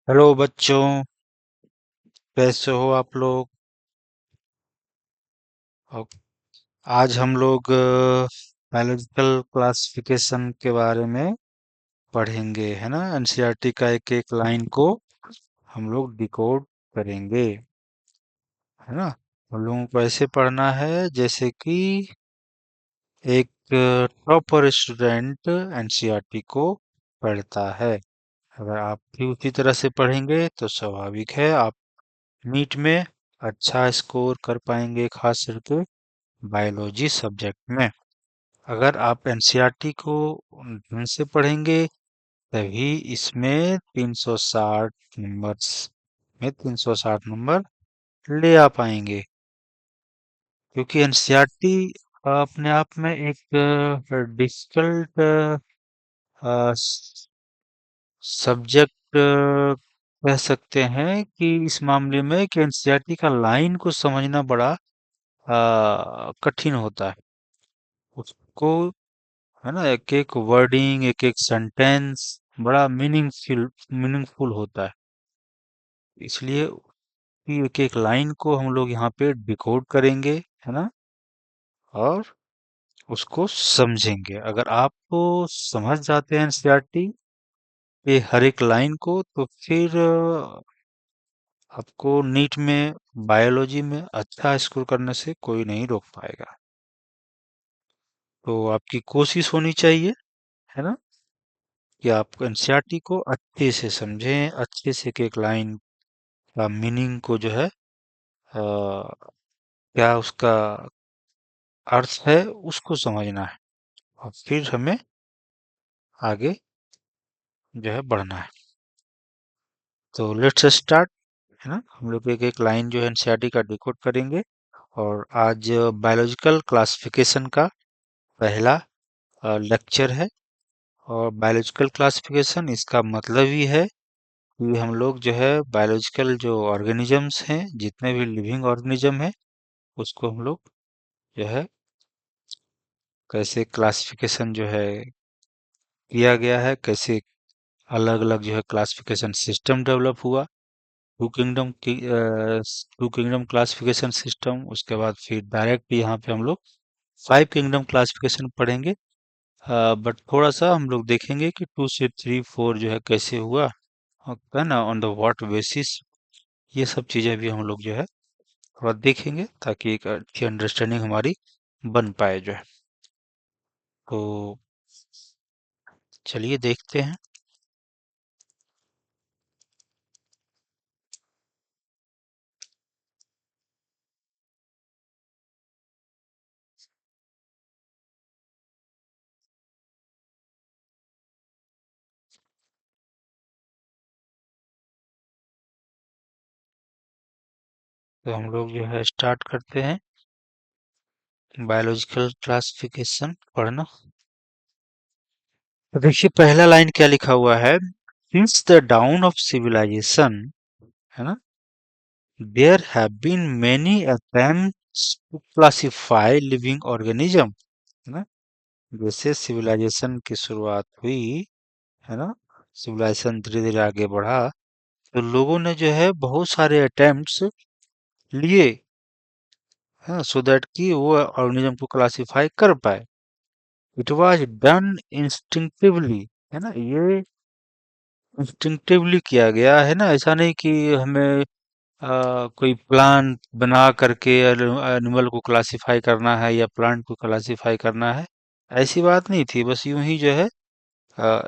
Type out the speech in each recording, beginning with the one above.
Hello बच्चों, कैसे हो आप लोग। और आज हम लोग बायोलॉजिकल क्लासिफिकेशन के बारे में पढ़ेंगे, है ना। एनसीईआरटी का एक एक लाइन को हम लोग डिकोड करेंगे, है ना। हम लोगों को ऐसे पढ़ना है जैसे कि एक टॉपर स्टूडेंट एनसीईआरटी को पढ़ता है। अगर आप भी उसी तरह से पढ़ेंगे तो स्वाभाविक है आप नीट में अच्छा स्कोर कर पाएंगे, खास करके बायोलॉजी सब्जेक्ट में। अगर आप एनसीईआरटी को ढंग से पढ़ेंगे तभी इसमें 360 नंबर्स में 360 नंबर ले आ पाएंगे, क्योंकि एनसीईआरटी अपने आप में एक डिफिकल्ट सब्जेक्ट कह सकते हैं कि इस मामले में कि एनसीईआरटी का लाइन को समझना बड़ा कठिन होता है। उसको, है ना, एक एक वर्डिंग, एक एक सेंटेंस बड़ा मीनिंगफुल होता है। इसलिए कि एक एक लाइन को हम लोग यहाँ पे डिकोड करेंगे, है ना, और उसको समझेंगे। अगर आपको समझ जाते हैं एनसीईआरटी के हर एक लाइन को तो फिर आपको नीट में बायोलॉजी में अच्छा स्कोर करने से कोई नहीं रोक पाएगा। तो आपकी कोशिश होनी चाहिए, है ना, कि आप एनसीईआरटी को अच्छे से समझें, अच्छे से एक एक लाइन का मीनिंग को जो है क्या उसका अर्थ है उसको समझना है, और फिर हमें आगे जो है बढ़ना है। तो लेट्स स्टार्ट, है ना। हम लोग एक एक लाइन जो है एनसीईआरटी का डिकोड करेंगे। और आज बायोलॉजिकल क्लासिफिकेशन का पहला लेक्चर है। और बायोलॉजिकल क्लासिफिकेशन इसका मतलब ही है कि हम लोग जो है बायोलॉजिकल जो ऑर्गेनिजम्स हैं, जितने भी लिविंग ऑर्गेनिज्म हैं, उसको हम लोग जो है कैसे क्लासिफिकेशन जो है किया गया है, कैसे अलग अलग जो है क्लासिफिकेशन सिस्टम डेवलप हुआ। टू किंगडम क्लासिफिकेशन सिस्टम, उसके बाद फिर डायरेक्ट यहाँ पे हम लोग 5 किंगडम क्लासिफिकेशन पढ़ेंगे। बट थोड़ा सा हम लोग देखेंगे कि 2 से 3 4 जो है कैसे हुआ, है ना, ऑन द व्हाट बेसिस। ये सब चीजें भी हम लोग जो है थोड़ा देखेंगे ताकि एक अच्छी अंडरस्टैंडिंग हमारी बन पाए जो है। तो चलिए देखते हैं। तो हम लोग जो है स्टार्ट करते हैं बायोलॉजिकल क्लासिफिकेशन पढ़ना। तो देखिए पहला लाइन क्या लिखा हुआ है। Since the dawn of civilization, है ना, there have been many attempts to classify living organism, है ना। जैसे सिविलाइजेशन की शुरुआत हुई, है ना, सिविलाइजेशन धीरे धीरे आगे बढ़ा, तो लोगों ने जो है बहुत सारे अटेम्प्ट्स लिए, है, सो दैट कि वो ऑर्गेनिज्म को क्लासिफाई कर पाए। इट वाज डन इंस्टिंक्टिवली, है ना, ये इंस्टिंक्टिवली किया गया है ना। ऐसा नहीं कि हमें कोई प्लान बना करके एनिमल को क्लासिफाई करना है या प्लांट को क्लासिफाई करना है, ऐसी बात नहीं थी। बस यूं ही जो है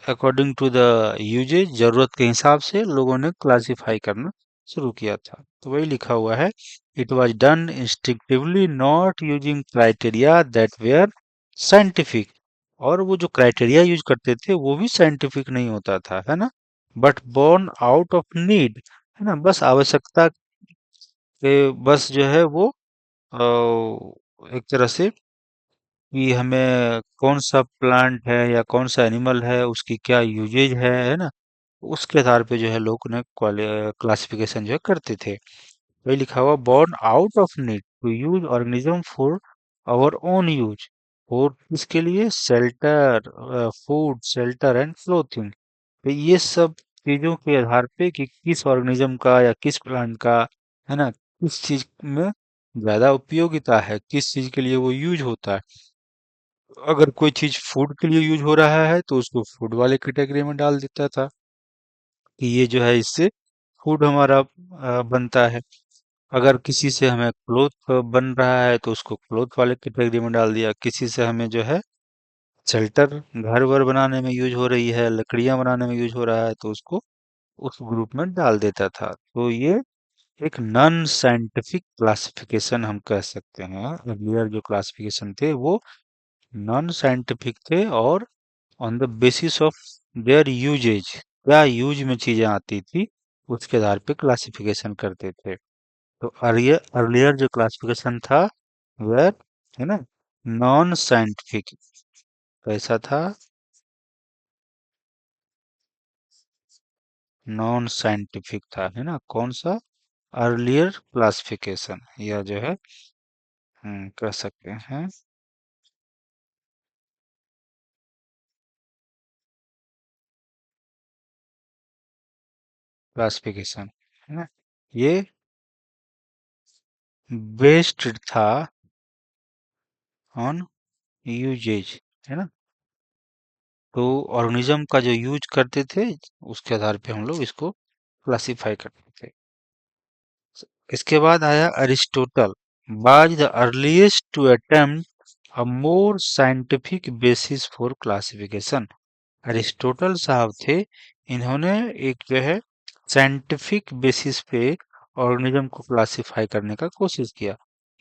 अकॉर्डिंग टू द यूजेज, जरूरत के हिसाब से लोगों ने क्लासिफाई करना शुरू किया था। तो वही लिखा हुआ है, it was done instinctively not using criteria that were scientific. और वो जो क्राइटेरिया यूज करते थे वो भी साइंटिफिक नहीं होता था, है ना, but born out of need, है ना, बस आवश्यकता के, बस जो है वो एक तरह से कि हमें कौन सा प्लांट है या कौन सा एनिमल है, उसकी क्या यूजेज है ना, उसके आधार पे जो है लोग ने क्लासिफिकेशन जो है करते थे। वही लिखा हुआ, born out of need to use organism for our own use, और इसके लिए shelter, food shelter and clothing. तो ये सब चीजों के आधार पे कि किस ऑर्गेनिज्म का या किस प्लांट का, है ना, किस चीज में ज्यादा उपयोगिता है, किस चीज के लिए वो यूज होता है। अगर कोई चीज फूड के लिए यूज हो रहा है तो उसको फूड वाले कैटेगरी में डाल देता था कि ये जो है इससे फूड हमारा बनता है। अगर किसी से हमें क्लोथ बन रहा है तो उसको क्लोथ वाले कैटेगरी में डाल दिया। किसी से हमें जो है शेल्टर घर वर बनाने में यूज हो रही है, लकड़ियां बनाने में यूज हो रहा है तो उसको उस ग्रुप में डाल देता था। तो ये एक नॉन साइंटिफिक क्लासिफिकेशन हम कह सकते हैं। अर्लियर जो क्लासिफिकेशन थे वो नॉन साइंटिफिक थे और on the basis of their usages, क्या यूज में चीजें आती थी उसके आधार पे क्लासिफिकेशन करते थे। तो अर्लियर अर्लियर जो क्लासिफिकेशन था वह, है ना, नॉन साइंटिफिक कैसा था, नॉन साइंटिफिक था, है ना, कौन सा, अर्लियर क्लासिफिकेशन, या जो है कह सकते हैं क्लासिफिकेशन, है ना, ये बेस्ड था ऑन यूजेज, है ना। तो ऑर्गेनिज्म का जो यूज करते थे उसके आधार पे हम लोग इसको क्लासिफाई करते थे। इसके बाद आया Aristotle, was the earliest to attempt a more scientific basis for classification. Aristotle साहब थे, इन्होंने एक जो है साइंटिफिक बेसिस पे ऑर्गेनिज्म को क्लासिफाई करने का कोशिश किया।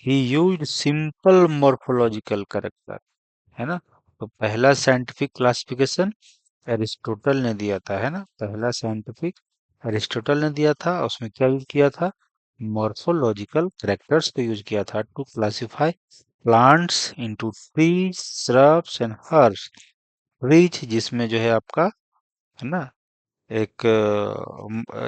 He used simple morphological character, है ना। तो पहला साइंटिफिक क्लासिफिकेशन एरिस्टोटल ने दिया था, है ना, पहला साइंटिफिक एरिस्टोटल ने दिया था। उसमें क्या यूज किया था, मॉर्फोलॉजिकल कैरेक्टर्स को यूज किया था to classify plants into trees, shrubs and herbs. Trees जिसमें जो है आपका, है ना, एक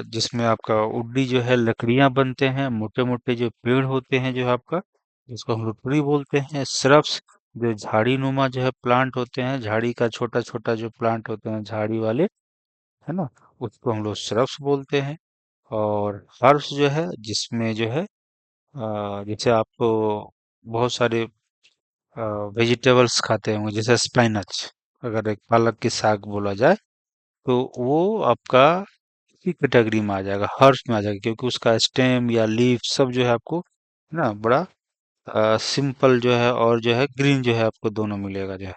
जिसमें आपका वुडी जो है लकड़ियां बनते हैं, मोटे मोटे जो पेड़ होते हैं जो है आपका, जिसको हम लोग ट्री बोलते हैं। श्रब्स जो झाड़ी नुमा जो है प्लांट होते हैं, झाड़ी का छोटा छोटा जो प्लांट होते हैं झाड़ी वाले, है ना, उसको हम लोग श्रब्स बोलते हैं। और हर्ब्स जो है जिसमें जो है जैसे आपको बहुत सारे वेजिटेबल्स खाते होंगे जैसे स्पाइनच, अगर एक पालक की साग बोला जाए तो वो आपका इसी कैटेगरी में आ जाएगा, हर्ब्स में आ जाएगा, क्योंकि उसका स्टेम या लीफ सब जो है आपको, है ना, बड़ा सिंपल जो है और जो है ग्रीन जो है आपको दोनों मिलेगा जो है।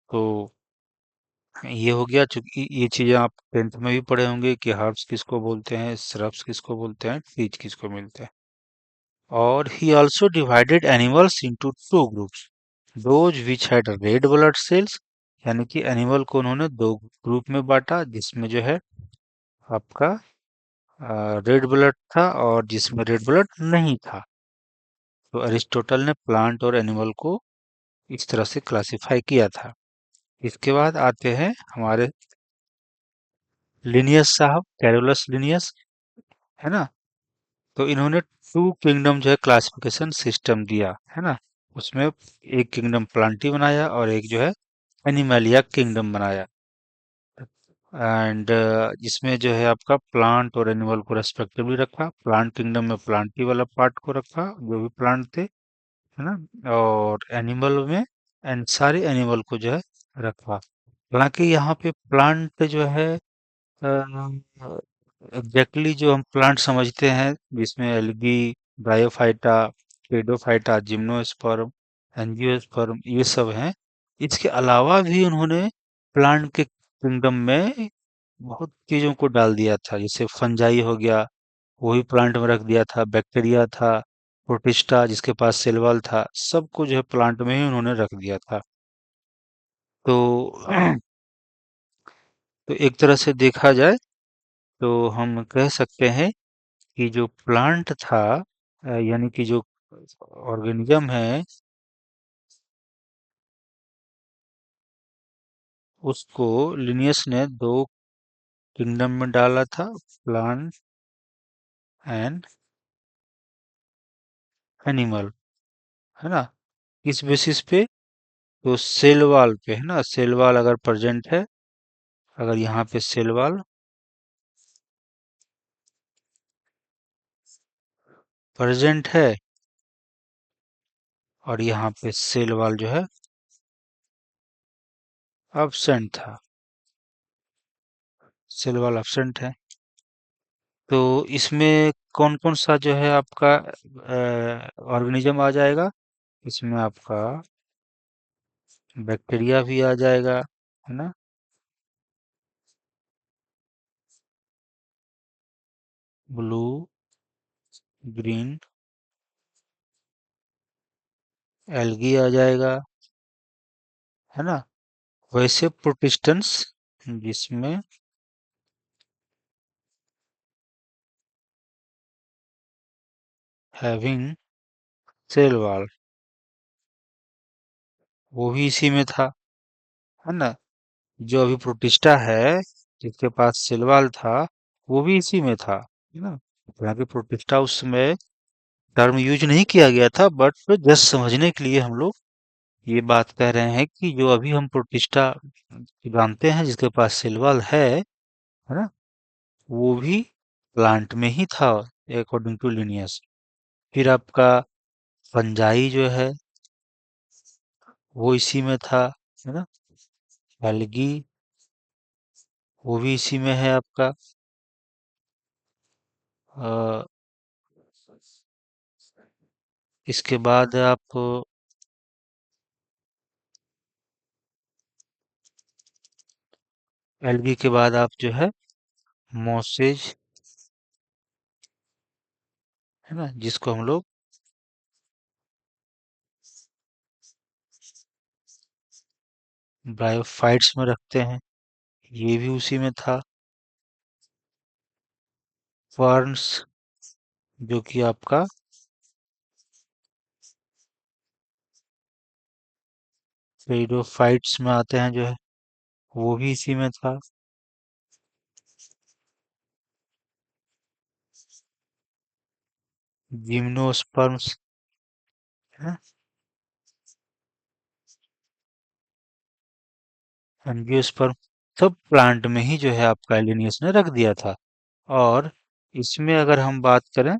तो ये हो गया, चूंकि ये चीजें आप टेंथ में भी पढ़े होंगे कि हर्ब्स किसको बोलते हैं, श्रब्स किसको बोलते हैं, ट्रीज किसको मिलते हैं। और ही also divided animals into two groups, those which had read blood cells, यानी कि एनिमल को उन्होंने दो ग्रुप में बांटा जिसमें जो है आपका रेड ब्लड था और जिसमें रेड ब्लड नहीं था। तो अरिस्टोटल ने प्लांट और एनिमल को इस तरह से क्लासिफाई किया था। इसके बाद आते हैं हमारे लिनियस साहब, कैरोलस लिनियस, है ना। तो इन्होंने टू किंगडम जो है क्लासिफिकेशन सिस्टम दिया, है ना। उसमें एक किंगडम प्लांटी बनाया और एक जो है एनिमलिया किंगडम बनाया। एंड इसमें जो है आपका प्लांट और एनिमल को रेस्पेक्टिवली रखा। प्लांट किंगडम में प्लांटी वाला पार्ट को रखा जो भी प्लांट थे, है ना, और एनिमल में एंड सारे एनिमल को जो है रखा। हालांकि यहाँ पे प्लांट जो है एग्जैक्टली जो हम प्लांट समझते हैं जिसमें एल्गी, ब्रायोफाइटा, पेडोफाइटा, जिम्नोस्पर्म, एंजियोस्पर्म ये सब हैं। इसके अलावा भी उन्होंने प्लांट के किंगडम में बहुत चीजों को डाल दिया था, जैसे फंजाई हो गया, वही प्लांट में रख दिया था। बैक्टीरिया था, प्रोटिस्टा जिसके पास सेल वॉल था, सब कुछ जो है प्लांट में ही उन्होंने रख दिया था। तो तो एक तरह से देखा जाए तो हम कह सकते हैं कि जो प्लांट था यानी कि जो ऑर्गेनिज्म है उसको लिनियस ने दो किंगडम में डाला था, प्लांट एंड एनिमल, है ना। किस बेसिस पे, तो सेल वॉल पे, है ना, सेल वॉल अगर प्रेजेंट है, अगर यहाँ पे सेल वॉल प्रेजेंट है, और यहाँ पे सेल वॉल जो है एब्सेंट था। सेल वॉल एब्सेंट है, तो इसमें कौन कौन सा जो है आपका ऑर्गेनिज्म आ जाएगा? इसमें आपका बैक्टीरिया भी आ जाएगा, है ना? ब्लू, ग्रीन, एल्गी आ जाएगा, है ना? वैसे प्रोटिस्टेंस जिसमें हैविंग सेल वॉल, वो भी इसी में था, है ना? जो अभी प्रोटिस्टा है, जिसके पास सेल वॉल था, वो भी इसी में था, है ना? यहाँ पे प्रोटिस्टा उस समय टर्म यूज नहीं किया गया था, बट जस्ट समझने के लिए हम लोग ये बात कह रहे हैं कि जो अभी हम प्रोटिस्टा जानते हैं, जिसके पास सेल वॉल है ना? वो भी प्लांट में ही था, अकॉर्डिंग टू लिनियस। फिर आपका फंजाई जो है वो इसी में था, है ना? एल्गी वो भी इसी में है आपका। अ, इसके बाद आप एल्गी के बाद आप जो है मोसेज, है ना, जिसको हम लोग ब्रायोफाइट्स में रखते हैं, ये भी उसी में था। फर्न्स, जो कि आपका पेडोफाइट्स में आते हैं जो है, वो भी इसी में था। जिम्नोस्पर्म्स, है, एंजियोस्पर्म, सब प्लांट में ही जो है आपका लिनियस ने रख दिया था। और इसमें अगर हम बात करें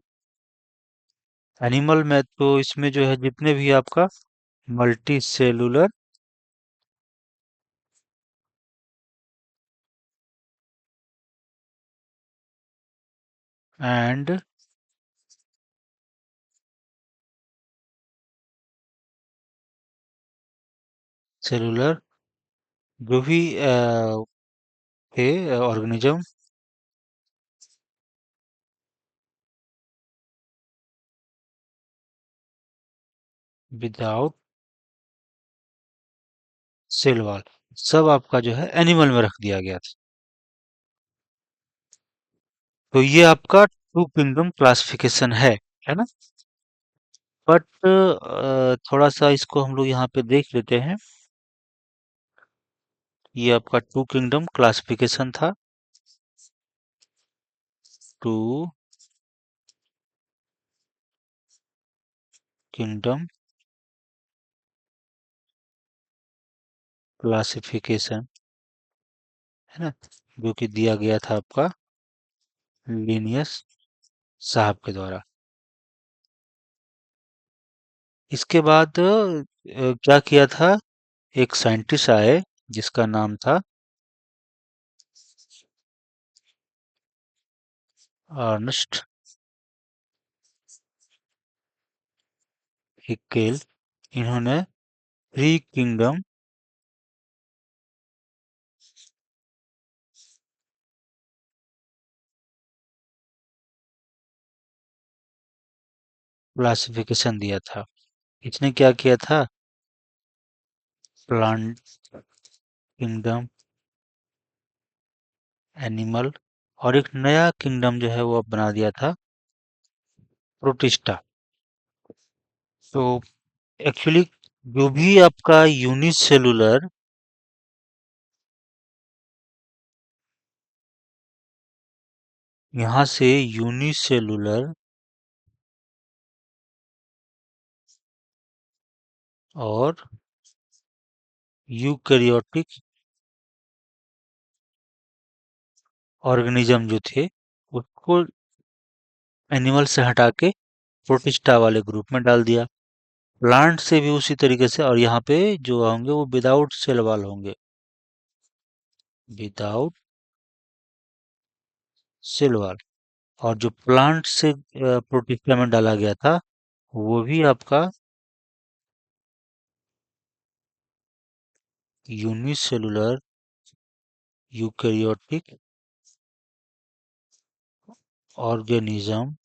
एनिमल में, तो इसमें जो है जितने भी आपका मल्टी सेलुलर एंड सेलुलर जो भी थे ऑर्गेनिज्म विदाउट सेल वॉल, सब आपका जो है एनिमल में रख दिया गया था। तो ये आपका टू किंगडम क्लासिफिकेशन है ना? बट थोड़ा सा इसको हम लोग यहाँ पे देख लेते हैं। ये आपका टू किंगडम क्लासिफिकेशन था। टू किंगडम क्लासिफिकेशन, है ना, जो कि दिया गया था आपका लिनियस साहब के द्वारा। इसके बाद क्या किया था, एक साइंटिस्ट आए जिसका नाम था अर्नस्ट हिक्केल। इन्होंने थ्री किंगडम क्लासिफिकेशन दिया था। इसने क्या किया था, प्लांट किंगडम, एनिमल, और एक नया किंगडम जो है वो अब बना दिया था, प्रोटिस्टा। तो एक्चुअली जो भी आपका यूनिसेलुलर, यहाँ से यूनिसेलुलर और यूकैरियोटिक ऑर्गेनिज्म जो थे, उसको एनिमल से हटा के प्रोटिस्टा वाले ग्रुप में डाल दिया। प्लांट से भी उसी तरीके से, और यहाँ पे जो होंगे वो विदाउट सेल वॉल होंगे, विदाउट सेल वॉल। और जो प्लांट से प्रोटिस्टा में डाला गया था वो भी आपका unicellular eukaryotic organism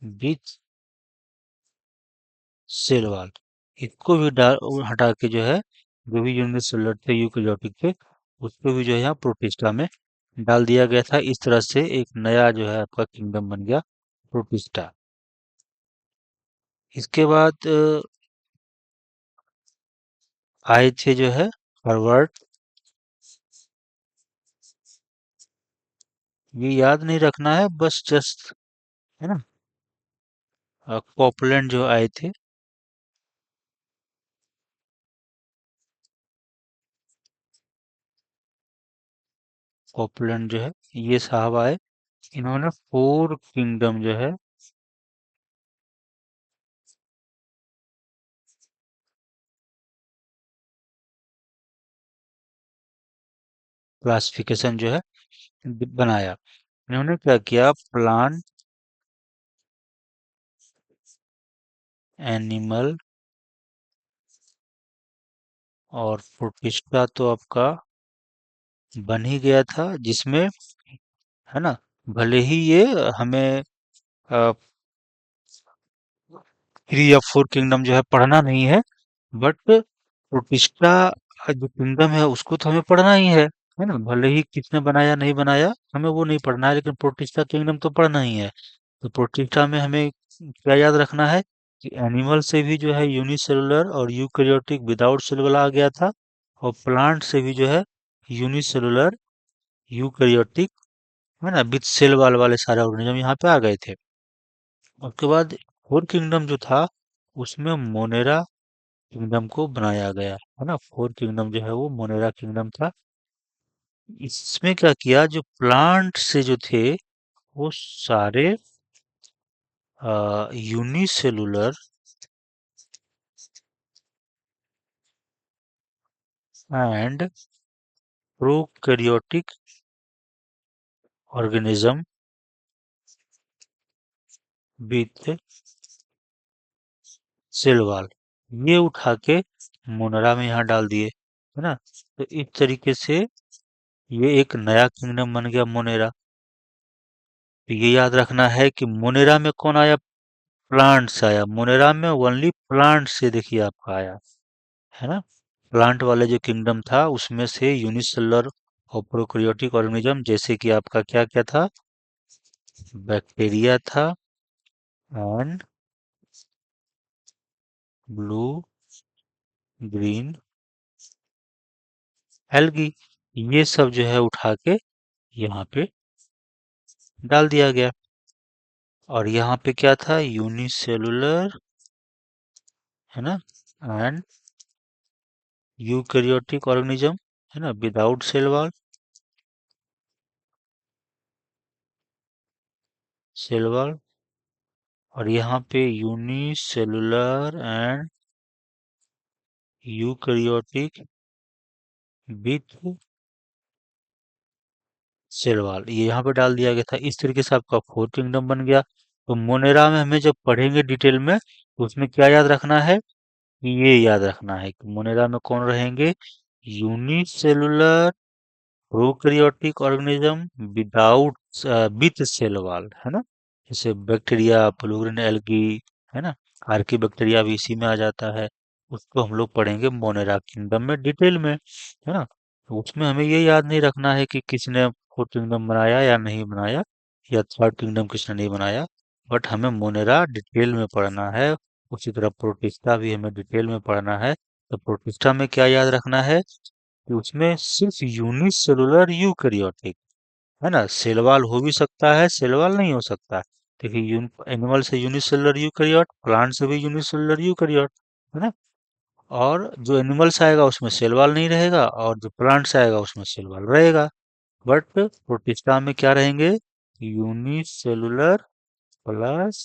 with cell wall. इसको भी हटा के जो है, जो भी यूनिसेलुलर थे यूकेरियोटिक थे, उसको भी जो है यहाँ प्रोटिस्टा में डाल दिया गया था। इस तरह से एक नया जो है आपका किंगडम बन गया, प्रोटिस्टा। इसके बाद आए थे जो है हार्वर्ड। ये याद नहीं रखना है, बस जस्ट, है ना। कॉपलैंड जो आए थे, कॉपलैंड जो है, ये साहब आए। इन्होंने फोर किंगडम जो है क्लासिफिकेशन जो है बनाया। इन्होंने क्या किया, प्लांट, एनिमल और प्रोटिस्टा तो आपका बन ही गया था, जिसमें, है ना, भले ही ये हमें थ्री या फोर किंगडम जो है पढ़ना नहीं है, बट प्रोटिस्टा जो किंगडम है उसको तो हमें पढ़ना ही है ना। भले ही किसने बनाया नहीं बनाया हमें वो नहीं पढ़ना है, लेकिन प्रोटिस्टा किंगडम तो पढ़ना ही है। तो प्रोटिस्टा में हमें क्या याद रखना है कि एनिमल से भी जो है यूनिसेलुलर और यूकेरियोटिक विदाउट सेल आ गया था, और प्लांट से भी जो है यूनिसेलुलर यूकेरियोटिक, है ना, विथ सेल वाल वाले सारे ऑर्गेनिज्म यहाँ पे आ गए थे। उसके बाद फोर किंगडम जो था उसमें मोनेरा किंगडम को बनाया गया, है ना। फोर किंगडम जो है वो मोनेरा किंगडम था। इसमें क्या किया, जो प्लांट से जो थे वो सारे unicellular and prokaryotic organism with cell wall, ये उठा के मोनेरा में यहाँ डाल दिए, है ना। तो इस तरीके से ये एक नया किंगडम बन गया, मोनेरा। तो ये याद रखना है कि मोनेरा में कौन आया, प्लांट से आया। मोनेरा में ओनली प्लांट से देखिए आपका आया, है ना। प्लांट वाले जो किंगडम था उसमें से यूनिसेलुलर और प्रोकैरियोटिक ऑर्गेनिज्म, जैसे कि आपका क्या क्या था, बैक्टीरिया था, एंड ब्लू ग्रीन एल्गी, ये सब जो है उठा के यहाँ पे डाल दिया गया। और यहाँ पे क्या था, यूनिसेलुलर, है ना, एंड यूकेरियोटिक ऑर्गेनिज्म, है ना, without cell wall, cell wall. और यहाँ पे unicellular and eukaryotic with cell wall, ये यहाँ पे डाल दिया गया था। इस तरीके से आपका फोर्थ किंगडम बन गया। तो मोनेरा में हमें जब पढ़ेंगे डिटेल में तो उसमें क्या याद रखना है, ये याद रखना है कि मोनेरा में कौन रहेंगे, unicellular prokaryotic organism without with cell wall, है ना। जैसे बैक्टीरिया, ब्लूग्रीन एल्गी, है ना, आर्की बैक्टीरिया भी इसी में आ जाता है। उसको हम लोग पढ़ेंगे मोनेरा किंगडम में डिटेल में, है ना। तो उसमें हमें ये याद नहीं रखना है कि किसने फोर्थ किंगडम बनाया या नहीं बनाया, या थर्ड किंगडम किसने नहीं बनाया, बट हमें मोनेरा डिटेल में पढ़ना है। उसी तरह प्रोटिस्टा भी हमें डिटेल में पढ़ना है। तो प्रोटिस्टा में क्या याद रखना है कि उसमें सिर्फ यूनिसेलुलर यूकेरियोटिक, है ना, सेलवाल हो भी सकता है, सेलवाल नहीं हो सकता। देखिए, एनिमल से यूनिसेलुलर यूकेरियोट, प्लांट से भी यूनिसेलुलर यूकेरियोट, है ना। और जो एनिमल से आएगा उसमें सेलवाल नहीं रहेगा, और जो प्लांट से आएगा उसमें सेलवाल रहेगा। बट प्रोटिस्टा में क्या रहेंगे, यूनिसेलुलर प्लस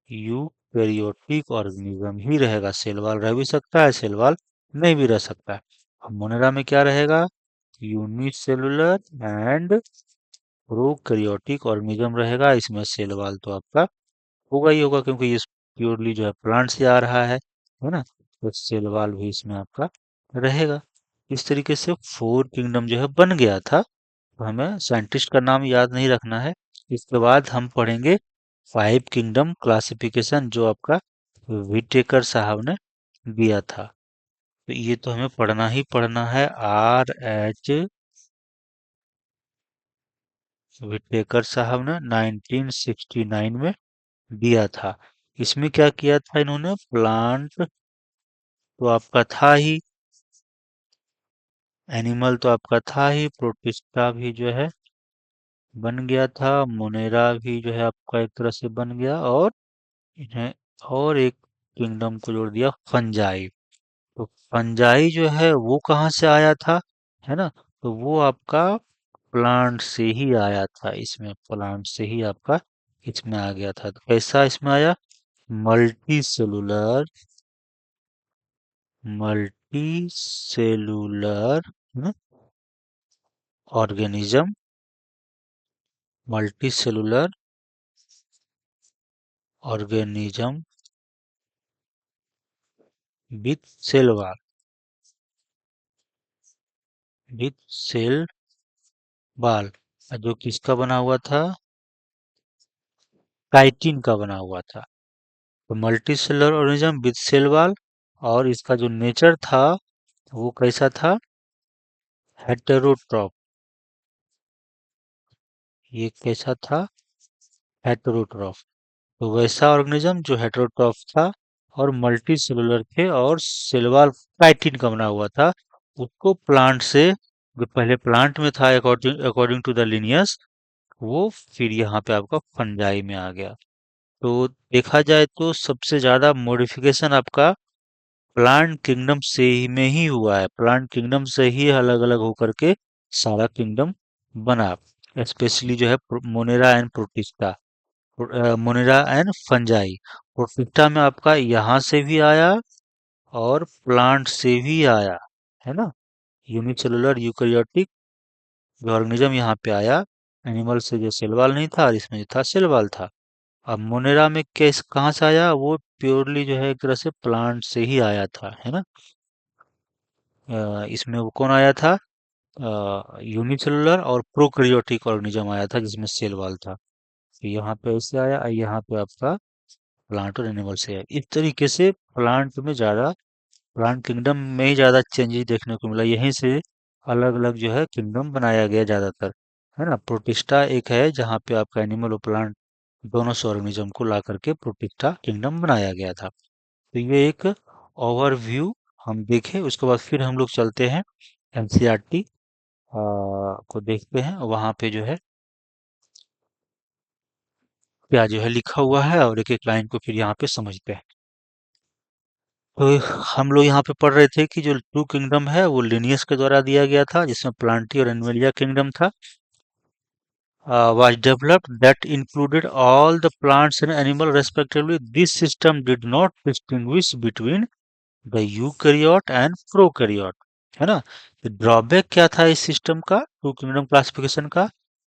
यूकैरियोटिक ऑर्गेनिज्म ही रहेगा। सेल वॉल रह भी सकता है, सेल वॉल नहीं भी रह सकता है। अब मोनेरा में क्या रहेगा? यूनिसेलुलर एंड प्रोकैरियोटिक ऑर्गेनिज्म रहेगा। इसमें सेल वॉल तो आपका होगा ही होगा, क्योंकि ये प्योरली जो है प्लांट से आ रहा है ना? तो सेल वॉल भी इसमें आपका रहेगा। इस तरीके से फोर किंगडम जो है बन गया था। तो हमें साइंटिस्ट का नाम याद नहीं रखना है। इसके बाद हम पढ़ेंगे फाइव किंगडम क्लासिफिकेशन, जो आपका विटेकर साहब ने दिया था। तो ये तो हमें पढ़ना ही पढ़ना है। R. H. विटेकर साहब ने 1969 में दिया था। इसमें क्या किया था इन्होंने? प्लांट तो आपका था ही, एनिमल तो आपका था ही, प्रोटिस्टा भी जो है बन गया था, मोनेरा भी जो है आपका एक तरह से बन गया, और इन्हें और एक किंगडम को जोड़ दिया, फंजाई। तो फंजाई जो है वो कहाँ से आया था, है ना? तो वो आपका प्लांट से ही आया था। इसमें प्लांट से ही आपका इसमें आ गया था। तो कैसा इसमें आया? Multicellular, multicellular organism, multicellular organism with cell wall, with cell wall, जो किसका बना हुआ था? काइटिन का बना हुआ था। तो multicellular organism with cell wall, और इसका जो नेचर था वो कैसा था? हेटेरोट्रॉफ। ये कैसा था? हेटेरोट्रॉफ। तो वैसा ऑर्गेनिज्म जो हेटेरोट्रॉफ था और मल्टी सेलुलर थे और सेलुलर काइटिन का बना हुआ था, उसको प्लांट से, जो पहले प्लांट में था according according to the Linnaeus, वो फिर यहाँ पे आपका फंजाई में आ गया। तो देखा जाए तो सबसे ज्यादा मॉडिफिकेशन आपका प्लांट किंगडम से ही में ही हुआ है। प्लांट किंगडम से ही अलग अलग होकर के सारा किंगडम बना। स्पेशली जो है Monera and protista, Monera and fungi. Protista में आपका यहाँ से भी आया और प्लांट से भी आया, है ना? यूनिसेलुलर यूकैरियोटिक जो ऑर्गेनिज्म यहाँ पे आया, एनिमल से जो सेल वॉल नहीं था और इसमें जो था सेल वॉल था। अब मोनेरा में कैस कहाँ से आया? वो प्योरली जो है एक तरह से प्लांट से ही आया था, है ना? इसमें वो कौन आया था? यूनिसेलुलर और प्रोकैरियोटिक ऑर्गेनिज्म आया था, जिसमें सेल वॉल था। तो यहाँ पे ऐसे आया और यहाँ पे आपका प्लांट और एनिमल से आया। इस तरीके से प्लांट में ज्यादा, प्लांट किंगडम में ही ज्यादा चेंजेस देखने को मिला। यहीं से अलग अलग जो है किंगडम बनाया गया ज्यादातर, है ना? प्रोटिस्टा एक है जहाँ पे आपका एनिमल और प्लांट दोनों से ऑर्गेनिज्म को ला करके प्रोटिस्टा किंगडम बनाया गया था। तो ये एक ओवरव्यू हम देखे। उसके बाद फिर हम लोग चलते हैं एनसीईआरटी को देखते हैं, वहां पे जो है क्या जो है लिखा हुआ है, और एक एक लाइन को फिर यहाँ पे समझते हैं। तो हम लोग यहाँ पे पढ़ रहे थे कि जो टू किंगडम है वो लिनियस के द्वारा दिया गया था, जिसमें प्लांटी और एनिमलिया किंगडम था, was developed that included all the plants and animal respectively. This system did not distinguish between the eukaryote and prokaryote, है ना? तो ड्रॉबैक क्या था इस सिस्टम का, टू किंगडम क्लासिफिकेशन का?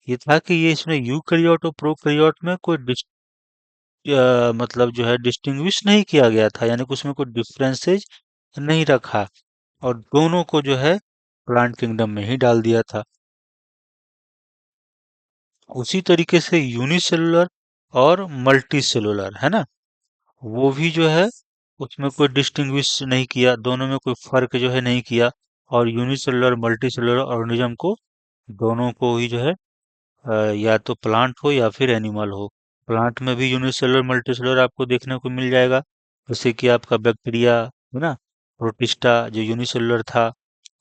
ये था कि ये इसमें यूकैरियोट और प्रोकैरियोट में कोई मतलब जो है डिस्टिंग्विश नहीं किया गया था, यानी कि उसमें कोई डिफरेंसेस नहीं रखा, और दोनों को जो है प्लांट किंगडम में ही डाल दिया था। उसी तरीके से यूनिसेलुलर और मल्टी सेलुलर, है ना, वो भी जो है उसमें कोई डिस्टिंग्विश नहीं किया, दोनों में कोई फर्क जो है नहीं किया। और यूनिसेलुलर मल्टी सेलुलर ऑर्गेनिज्म को दोनों को ही जो है या तो प्लांट हो या फिर एनिमल हो। प्लांट में भी यूनिसेलुलर मल्टी सेलुलर आपको देखने को मिल जाएगा, जैसे कि आपका बैक्टीरिया, है ना, प्रोटिस्टा जो यूनिसेलुलर था,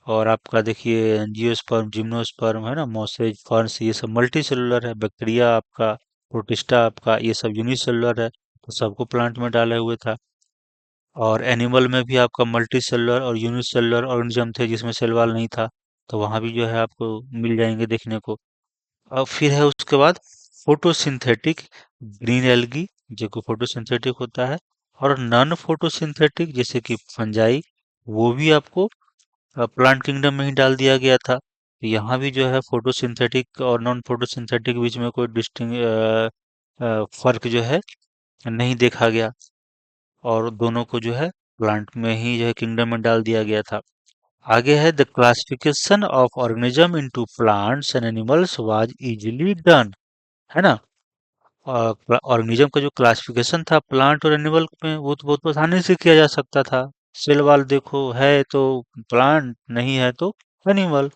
और आपका देखिए एंजियोस्पर्म, जिम्नोस्पर्म, है ना, मोसेज, फर्न्स, ये सब मल्टी सेलुलर है। बैक्टीरिया आपका, प्रोटिस्टा आपका, ये सब यूनिसेलुलर है, तो सबको प्लांट में डाले हुए था। और एनिमल में भी आपका मल्टी सेलुलर और यूनिसेलुलर ऑर्गेनिज्म थे, जिसमें सेल वॉल नहीं था, तो वहां भी जो है आपको मिल जाएंगे देखने को। अब फिर है उसके बाद फोटोसिंथेटिक ग्रीन एल्गी जो कि फोटोसिंथेटिक होता है, और नॉन फोटोसिंथेटिक जैसे कि फंजाई, वो भी आपको प्लांट किंगडम में ही डाल दिया गया था। तो यहाँ भी जो है फोटोसिंथेटिक और नॉन फोटोसिंथेटिक बीच में कोई डिस्टिंग फर्क जो है नहीं देखा गया, और दोनों को जो है प्लांट में ही जो है किंगडम में डाल दिया गया था। आगे है the classification of organism into plants and animals was easily done, है ना। ऑर्गेनिज्म का जो क्लासिफिकेशन था प्लांट और एनिमल में, वो तो बहुत आसानी से किया जा सकता था। सेल वाल देखो है तो प्लांट, नहीं है तो एनिमल।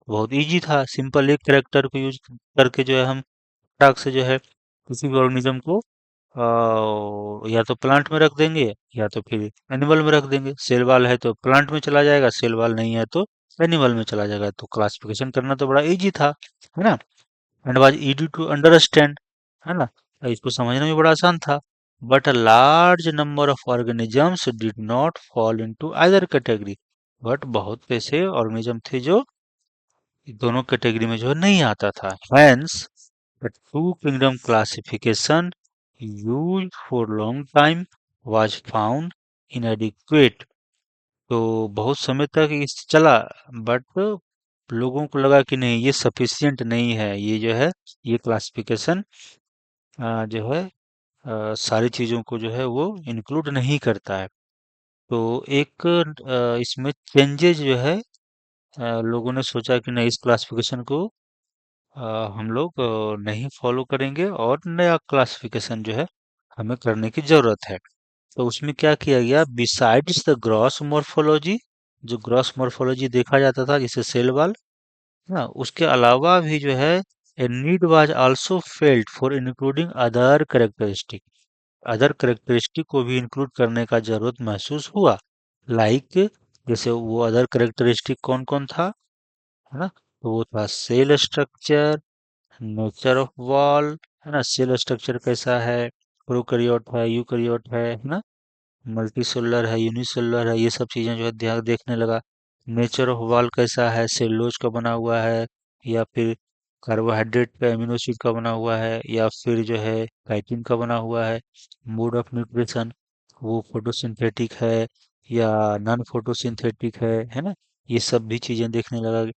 बहुत इजी था, सिंपल एक कैरेक्टर को यूज करके जो है हम फटाक से जो है किसी भी ऑर्गेनिज्म को या तो प्लांट में रख देंगे या तो फिर एनिमल में रख देंगे। सेल वाल है तो प्लांट में चला जाएगा, सेल वाल नहीं है तो एनिमल में चला जाएगा। तो क्लासिफिकेशन करना तो बड़ा इजी था, है ना। And was easy to understand, है ना। इसको समझना भी बड़ा आसान था। But a large number of organisms did not fall into either category. But बहुत ऐसे ऑर्गेनिज्म थे जो दोनों कैटेगरी में जो है नहीं आता था। Hence the two kingdom classification used for long time was found इनएडिक्वेट। तो बहुत समय तक इस चला, बट लोगों को लगा कि नहीं ये सफिशिएंट नहीं है, ये जो है ये क्लासिफिकेशन जो है सारी चीजों को जो है वो इंक्लूड नहीं करता है। तो एक इसमें चेंजेस जो है लोगों ने सोचा कि नहीं इस क्लासिफिकेशन को अ, हम लोग नहीं फॉलो करेंगे और नया क्लासिफिकेशन जो है हमें करने की जरूरत है। तो उसमें क्या किया गया, बिसाइड्स द ग्रॉस मॉर्फोलॉजी, जो ग्रॉस मॉर्फोलॉजी देखा जाता था जैसे सेल वाल, ना उसके अलावा भी जो है a need was also felt for including other characteristic को भी इंक्लूड करने का जरूरत महसूस हुआ। लाइक जैसे वो अदर करेक्टरिस्टिक कौन कौन था, है ना। तो वो था cell structure, nature of wall, है ना। सेल स्ट्रक्चर कैसा है, प्रोकैरियोट है, यूकैरियोट है ना। मल्टी सेलुलर है, यूनिसेलुलर है, ये सब चीजें जो है ध्यान देखने लगा। नेचर ऑफ वॉल कैसा है, सेलुलोज का बना हुआ है या फिर कार्बोहाइड्रेट का एमिनो एसिड का बना हुआ है या फिर जो है काइटिन का बना हुआ है। मोड ऑफ न्यूट्रिशन, वो फोटोसिंथेटिक है या नॉन फोटोसिंथेटिक है ना। ये सब भी चीजें देखने लगा।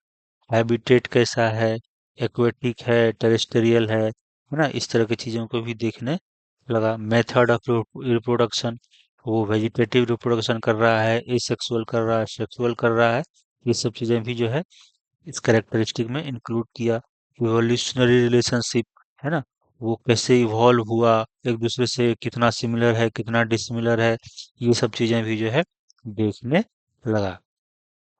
हैबिटेट कैसा है, एक्वेटिक है, टेरेस्टेरियल है ना। इस तरह की चीजों को भी देखने लगा। मेथड ऑफ रिप्रोडक्शन, वो वेजिटेटिव रिप्रोडक्शन कर रहा है, एसेक्सुअल कर रहा है, सेक्सुअल कर रहा है। ये सब चीजें भी जो है इस कैरेक्टरिस्टिक में इंक्लूड किया। इवोल्यूशनरी रिलेशनशिप, है ना, वो कैसे इवॉल्व हुआ, एक दूसरे से कितना सिमिलर है कितना डिसिमिलर है, ये सब चीजें भी जो है देखने लगा।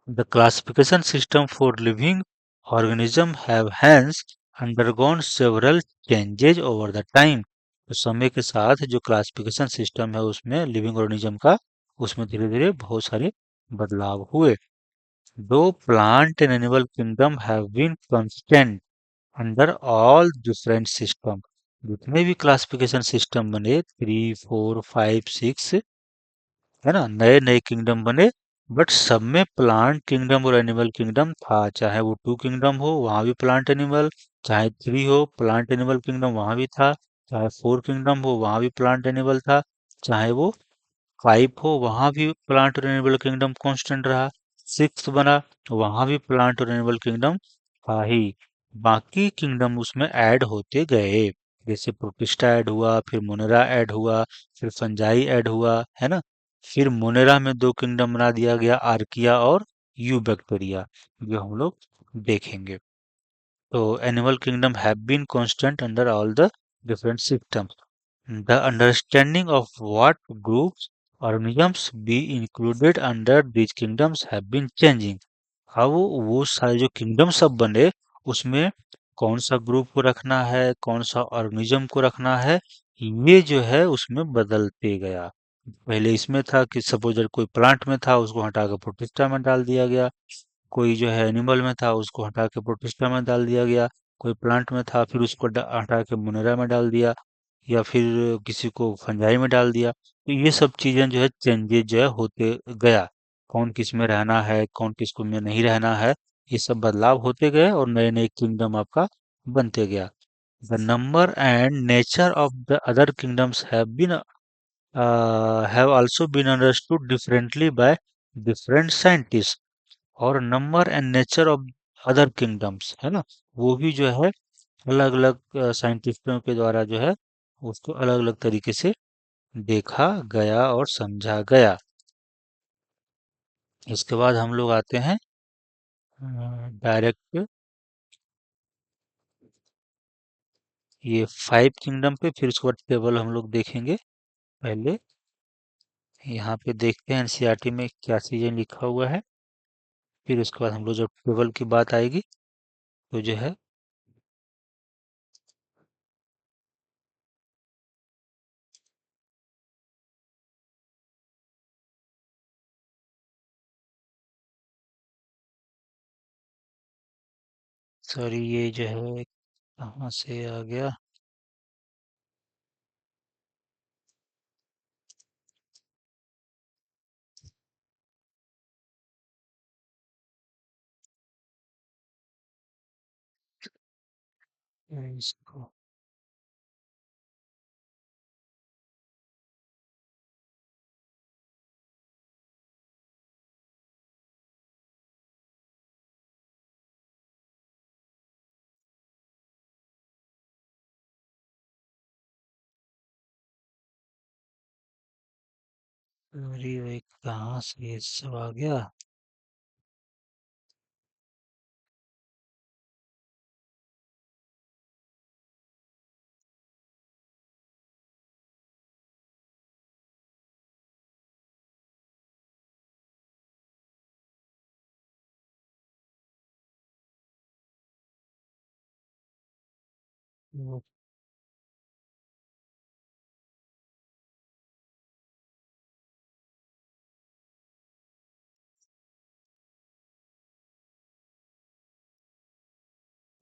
The classification system for living organisms have hence undergone several changes over the time. तो समय के साथ जो क्लासिफिकेशन सिस्टम है उसमें लिविंग ऑर्गेनिज्म का, उसमें धीरे धीरे बहुत सारे बदलाव हुए। दो plant and animal kingdom have been constant under all different system. जितने भी क्लासिफिकेशन सिस्टम बने 3, 4, 5, 6, है ना, नए नए किंगडम बने, बट सब में प्लांट किंगडम और एनिमल किंगडम था। चाहे वो 2 किंगडम हो वहां भी प्लांट एनिमल, चाहे 3 हो प्लांट एनिमल किंगडम वहां भी था, चाहे 4 किंगडम हो वहां भी प्लांट एनिमल था, चाहे वो 5 हो वहां भी प्लांट और एनिमल किंगडम कांस्टेंट रहा। 6 बना वहां भी प्लांट और एनिमल किंगडम था ही। बाकी किंगडम उसमें ऐड होते गए, जैसे प्रोटिस्टा ऐड हुआ, फिर मोनेरा ऐड हुआ, फिर फंजाई ऐड हुआ, है ना। फिर मोनेरा में 2 किंगडम बना दिया गया, आर्किया और यू बैक्टीरिया, जो हम लोग देखेंगे। तो animal kingdom have been constant under all the different systems. The understanding of what groups organisms be included under these kingdoms have been changing. अब वो सारे जो किंगडम सब बने उसमें कौन सा ग्रुप को रखना है, कौन सा ऑर्गेनिज्म को रखना है, ये जो है उसमें बदलते गया। पहले इसमें था कि सपोज अगर कोई प्लांट में था उसको हटा कर प्रोटिस्टा में डाल दिया गया, कोई जो है एनिमल में था उसको हटा के प्रोटिस्टा में डाल दिया गया, कोई प्लांट में था फिर उसको हटा के मुनेरा में डाल दिया, या फिर किसी को फंजाई में डाल दिया। तो ये सब चीजें जो है चेंजेस जो है होते गया। कौन किस में रहना है, कौन किस को में नहीं रहना है, ये सब बदलाव होते गए और नए नए किंगडम आपका बनते गया। The number and nature of the other kingdoms have also been understood differently by different scientists. और number and nature of other kingdoms है ना, वो भी जो है अलग अलग साइंटिस्टों के द्वारा जो है उसको अलग अलग तरीके से देखा गया और समझा गया। इसके बाद हम लोग आते हैं डायरेक्ट ये 5 किंगडम पे, फिर उसके बाद टेबल हम लोग देखेंगे। पहले यहाँ पे देखते हैं एनसीईआरटी में क्या चीजें लिखा हुआ है, फिर उसके बाद हम लोग जब टेबल की बात आएगी तो जो है सॉरी ये जो है कहाँ से आ गया। इसको सॉरी भाई कहाँ से ये सब आ गया।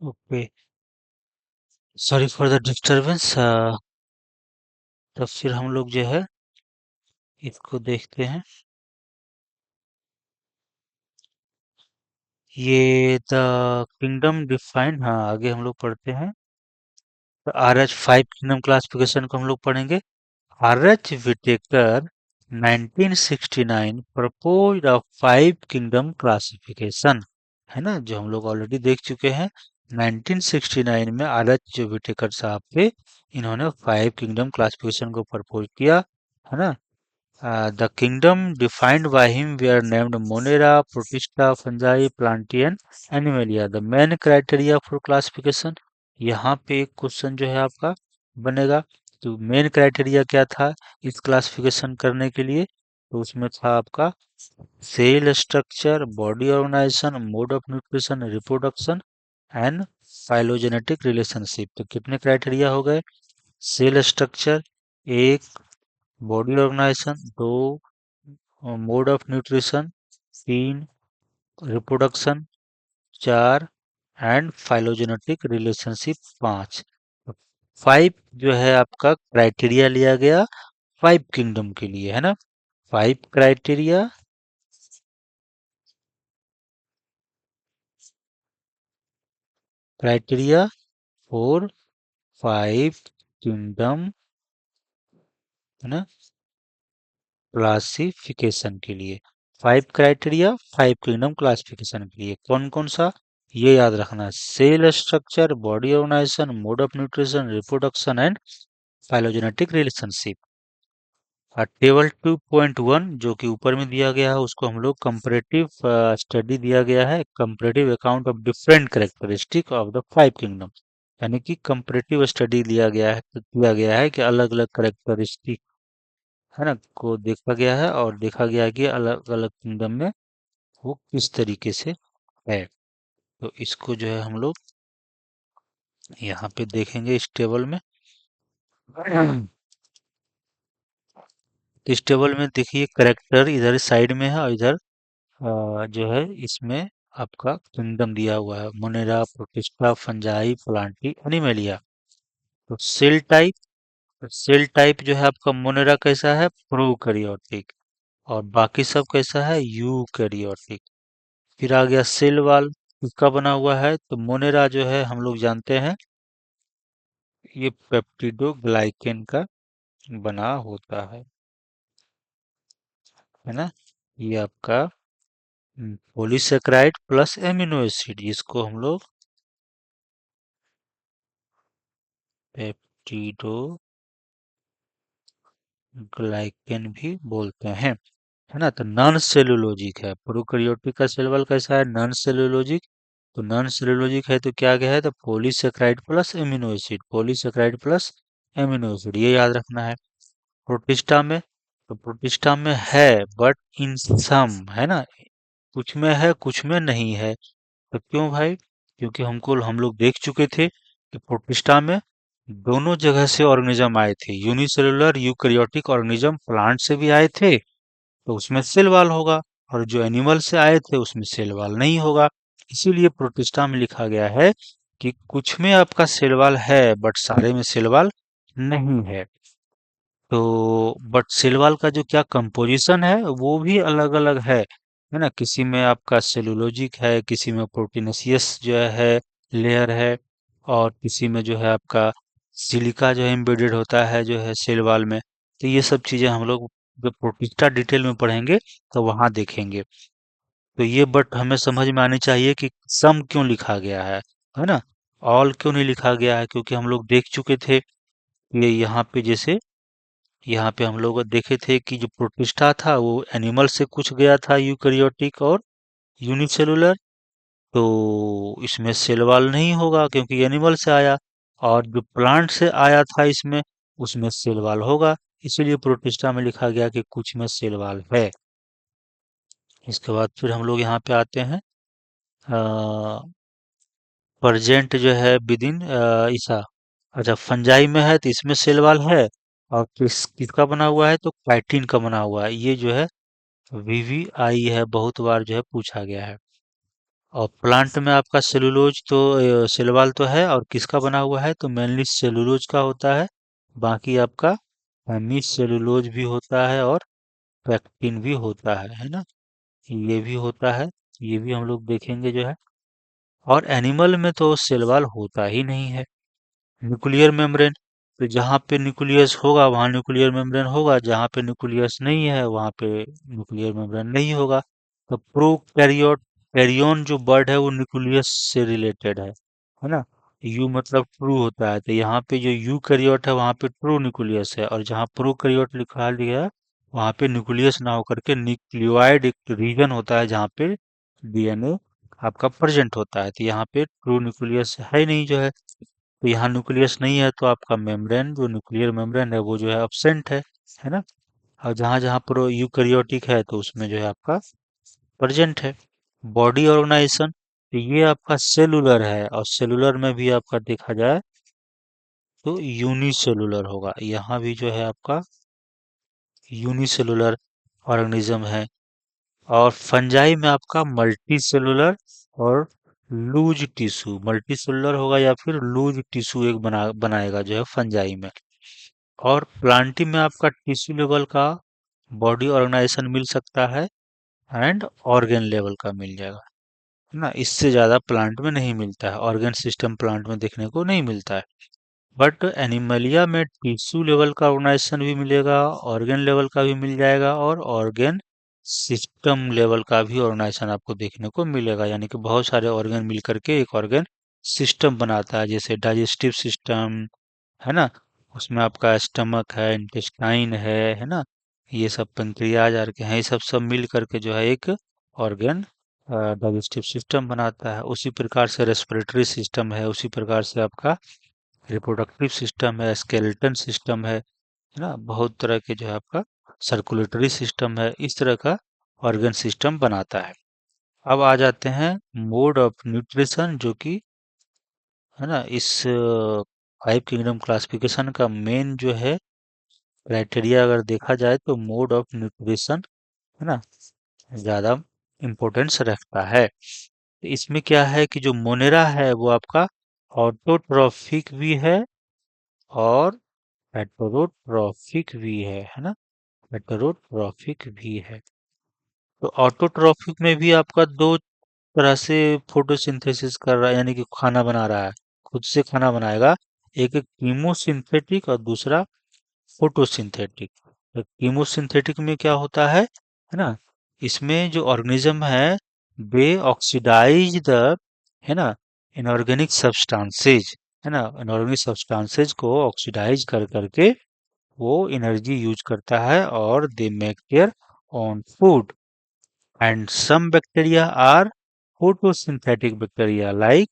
Okay, sorry for the disturbance. तब फिर हम लोग जो है इसको देखते हैं। ये द किंगडम डिफाइंड, हाँ आगे हम लोग पढ़ते हैं। RH 5 किंगडम क्लासिफिकेशन को हम लोग पढ़ेंगे। RH विटेकर 1969 प्रपोज्ड अ 5 किंगडम क्लासिफिकेशन, है ना, जो हम लोग ऑलरेडी देख चुके हैं। 1969 में RH जो विटेकर साहब थे, इन्होंने 5 किंगडम क्लासिफिकेशन को प्रपोज किया, है ना। The kingdom defined by him were named Monera, Protista, Fungi, Plantae, Animalia. The main criteria for classification, यहाँ पे एक क्वेश्चन जो है आपका बनेगा। तो मेन क्राइटेरिया क्या था इस क्लासिफिकेशन करने के लिए, तो उसमें था आपका cell structure, body organization, mode of nutrition, reproduction and phylogenetic relationship. तो कितने क्राइटेरिया हो गए? सेल स्ट्रक्चर एक, बॉडी ऑर्गेनाइजेशन दो, मोड ऑफ न्यूट्रिशन तीन, रिप्रोडक्शन चार एंड फाइलोजेनेटिक रिलेशनशिप पांच। फाइव जो है आपका क्राइटेरिया लिया गया 5 किंगडम के लिए, है ना। 5 क्राइटेरिया, क्राइटेरिया फॉर 5 किंगडम, है ना, क्लासिफिकेशन के लिए। 5 क्राइटेरिया 5 किंगडम क्लासिफिकेशन के लिए कौन कौन सा, ये याद रखना है। Cell structure, body organization, mode of nutrition, reproduction and phylogenetic relationship. और टेबल 2.1 जो कि ऊपर में दिया गया है उसको हम लोग कंपैरेटिव स्टडी दिया गया है, comparative account of different characteristic of the 5 kingdom. यानी कि कंपैरेटिव स्टडी दिया गया है कि अलग अलग कैरेक्टरिस्टिक, है ना, को देखा गया है और देखा गया है कि अलग अलग किंगडम में वो किस तरीके से है। तो इसको जो है हम लोग यहाँ पे देखेंगे इस टेबल में। इस टेबल में देखिए करेक्टर इधर साइड में है और इधर जो है इसमें आपका किंगडम दिया हुआ है, Monera, protista, fungi, Plantae, animalia. तो सेल टाइप जो है आपका मोनेरा कैसा है, प्रोकैरियोटिक, और बाकी सब कैसा है, यूकैरियोटिक। फिर आ गया सेल वाल, किसका बना हुआ है, तो मोनेरा जो है हम लोग जानते हैं ये पेप्टिडोग्लाइकेन का बना होता है ना। ये आपका पॉलीसेकेराइड प्लस एमिनो एसिड, जिसको हम लोग पेप्टिडोग्लाइकेन भी बोलते हैं, है ना। तो नॉन सेलुलोजिक है। प्रोकैरियोटिक का सेल वॉल कैसा है? Non cellulosic. तो नॉन सेलुलोजिक है तो क्या गया है? तो polysaccharide plus amino acid, polysaccharide plus amino acid, ये याद रखना है। प्रोटिस्टा में, तो प्रोटिस्टा में है बट इन सम, है ना। कुछ में है कुछ में नहीं है। तो क्यों भाई? क्योंकि हम लोग देख चुके थे कि प्रोटिस्टा में दोनों जगह से ऑर्गेनिज्म आए थे। यूनिसेलुलर यूकैरियोटिक ऑर्गेनिज्म प्लांट से भी आए थे, तो उसमें सेल वॉल होगा। और जो एनिमल से आए थे उसमें सेल वॉल नहीं होगा। इसीलिए प्रोटिस्टा में लिखा गया है कि कुछ में आपका सेल वॉल है बट सारे में सेल वॉल नहीं है। तो बट सेल वॉल का जो क्या कंपोजिशन है वो भी अलग अलग है ना। किसी में आपका सेलुलोजिक है, किसी में प्रोटीनेशियस जो है लेयर है, और किसी में जो है आपका सिलिका जो है एम्बेडेड होता है जो है सेल वॉल में। तो ये सब चीजें हम लोग जब प्रोटिस्टा डिटेल में पढ़ेंगे तो वहां देखेंगे। तो ये बट हमें समझ में आनी चाहिए कि सम क्यों लिखा गया है ना। ऑल क्यों नहीं लिखा गया है? क्योंकि हम लोग देख चुके थे ये यहाँ पे, जैसे यहाँ पे हम लोग देखे थे कि जो प्रोटिस्टा था वो एनिमल से कुछ गया था, यूकैरियोटिक और यूनिसेलुलर। तो इसमें सेल वॉल नहीं होगा क्योंकि एनिमल से आया। और जो प्लांट से आया था इसमें, उसमें सेल वॉल होगा। इसीलिए प्रोटिस्टा में लिखा गया कि कुछ में सेल वॉल है। इसके बाद फिर हम लोग यहाँ पे आते हैं, प्रेजेंट जो है विद इन ईसा। अच्छा, फंजाई में है तो इसमें सेल वॉल है। और किसका बना हुआ है? तो काइटिन का बना हुआ है। ये जो है वीवीआई है, बहुत बार जो है पूछा गया है। और प्लांट में आपका सेलुलोज तो सेलवाल तो है, और किसका बना हुआ है? तो मेनली सेलुलोज का होता है। बाकी आपका हेमी सेलुलोज भी होता है और पैक्टिन भी होता है ना। ये भी होता है, ये भी हम लोग देखेंगे जो है। और एनिमल में तो सेलवाल होता ही नहीं है। न्यूक्लियर मेम्ब्रेन, तो जहाँ पे न्यूक्लियस होगा वहाँ न्यूक्लियर मेम्ब्रेन होगा, जहाँ पे न्यूक्लियस नहीं है वहाँ पे न्यूक्लियर मेम्ब्रेन नहीं होगा। तो प्रोकैरियोट, कैरियन जो बर्ड है वो न्यूक्लियस से रिलेटेड है ना। यू मतलब ट्रू होता है, तो यहाँ पे जो यू कैरियोट है वहाँ पे ट्रू न्यूक्लियस है, और जहाँ प्रोकैरियोट लिखा लिया है वहाँ पे न्यूक्लियस ना होकर के न्यूक्लियोइड एक रीजन होता है जहाँ पे डीएनए आपका प्रेजेंट होता है। तो यहाँ पे ट्रू न्यूक्लियस है ही नहीं जो है। तो यहाँ न्यूक्लियस नहीं है तो आपका मेम्ब्रेन, जो न्यूक्लियर मेम्ब्रेन है वो जो है अब्सेंट है ना। और जहाँ जहाँ पर यूकैरियोटिक है तो उसमें जो है आपका प्रेजेंट है। बॉडी ऑर्गेनाइजेशन, तो ये आपका सेलुलर है, और सेलुलर में भी आपका देखा जाए तो यूनिसेलुलर होगा। यहाँ भी जो है आपका यूनिसेलुलर ऑर्गेनिज्म है। और फंजाई में आपका मल्टी सेलुलर और लूज टिश्यू, मल्टी सेलुलर होगा या फिर लूज टिश्यू एक बनाएगा जो है फंजाई में। और प्लांटी में आपका टिश्यू लेवल का बॉडी ऑर्गेनाइजेशन मिल सकता है, एंड ऑर्गेन लेवल का मिल जाएगा, है ना। इससे ज्यादा प्लांट में नहीं मिलता है, ऑर्गेन सिस्टम प्लांट में देखने को नहीं मिलता है। बट एनिमलिया में टिश्यू लेवल का ऑर्गेनाइजेशन भी मिलेगा, ऑर्गेन लेवल का भी मिल जाएगा, और ऑर्गेन सिस्टम लेवल का भी ऑर्गेनाइजेशन आपको देखने को मिलेगा। यानी कि बहुत सारे ऑर्गन मिल करके एक ऑर्गन सिस्टम बनाता है, जैसे डाइजेस्टिव सिस्टम, है ना। उसमें आपका स्टमक है, इंटेस्टाइन है ना। ये सब पेंक्रियाज आर के हैं, ये सब सब मिल करके जो है एक ऑर्गन डाइजेस्टिव सिस्टम बनाता है। उसी प्रकार से रेस्पिरेटरी सिस्टम है, उसी प्रकार से आपका रिप्रोडक्टिव सिस्टम है, स्केलेटन सिस्टम है ना। बहुत तरह के जो है आपका सर्कुलेटरी सिस्टम है, इस तरह का ऑर्गन सिस्टम बनाता है। अब आ जाते हैं मोड ऑफ न्यूट्रिशन, जो कि है ना इस फाइव किंगडम क्लासिफिकेशन का मेन जो है क्राइटेरिया अगर देखा जाए तो मोड ऑफ न्यूट्रिशन, है ना, ज्यादा इम्पोर्टेंस रखता है। तो इसमें क्या है कि जो मोनेरा है वो आपका ऑटोट्रॉफिक भी है और हेटेरोट्रॉफिक भी है ना। हेटेरोट्रॉफिक भी है। तो ऑटोट्रॉफिक में भी आपका दो तरह से फोटोसिंथेसिस कर रहा है, यानी कि खाना बना रहा है, खुद से खाना बनाएगा। एक कीमोसिंथेटिक और दूसरा फोटोसिंथेटिक। तो कीमोसिंथेटिक में क्या होता है ना, इसमें जो ऑर्गेनिज्म है दे ऑक्सीडाइज द, है ना, इनऑर्गेनिक सब्सटेंसेज, है ना, इनऑर्गेनिक सब्सटेंसेज को ऑक्सीडाइज कर करके वो एनर्जी यूज करता है और they make their own food. And some bacteria are photosynthetic bacteria like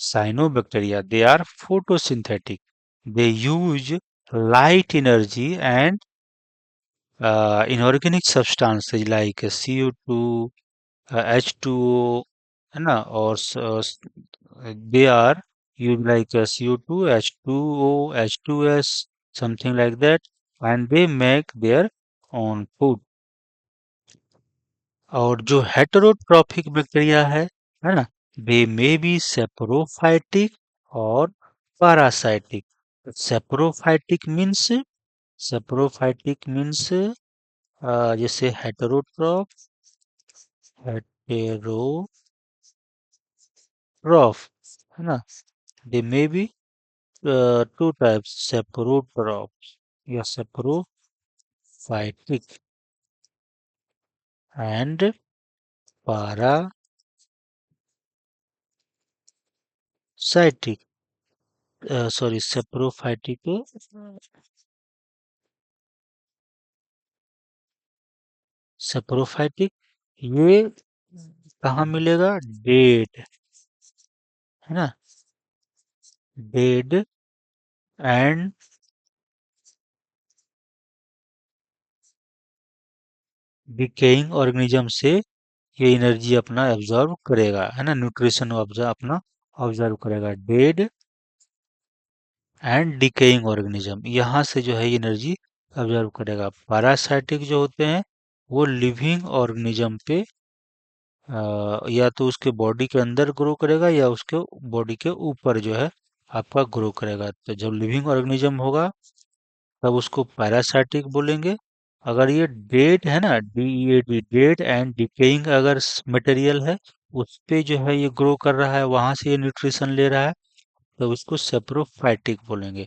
cyanobacteria. They are photosynthetic. They use light energy and inorganic substances like CO2, H2O, है ना, और they are used like CO2, H2O, H2S, something like that, and they make their own food. और जो heterotrophic bacteria है ना, दे may be saprophytic और parasitic. Saprophytic means saprophytic means जैसे heterotroph, heterotroph, है ना, दे may be two types, saprotroph या saprophytic and parasitic. Sorry, saprophytic, saprophytic, ये कहाँ मिलेगा? डेड, है ना, डेड एंड डिकेइंग ऑर्गेनिज्म से ये एनर्जी अपना एब्जॉर्ब करेगा, है ना, न्यूट्रिशन ऑब्जर्व अपना ऑब्जर्व करेगा। डेड एंड डिकेइंग ऑर्गेनिज्म, यहाँ से जो है एनर्जी ऑब्जर्व करेगा। पैरासाइटिक जो होते हैं वो लिविंग ऑर्गेनिज्म पे या तो उसके बॉडी के अंदर ग्रो करेगा या उसके बॉडी के ऊपर जो है आपका ग्रो करेगा। तो जब लिविंग ऑर्गेनिज्म होगा तब उसको पैरासाइटिक बोलेंगे। अगर ये डेड है ना, DEAD, डेड एंड डिकेइंग अगर मटेरियल है, उस पे जो है ये ग्रो कर रहा है, वहां से ये न्यूट्रिशन ले रहा है, तो उसको सेप्रोफाइटिक बोलेंगे।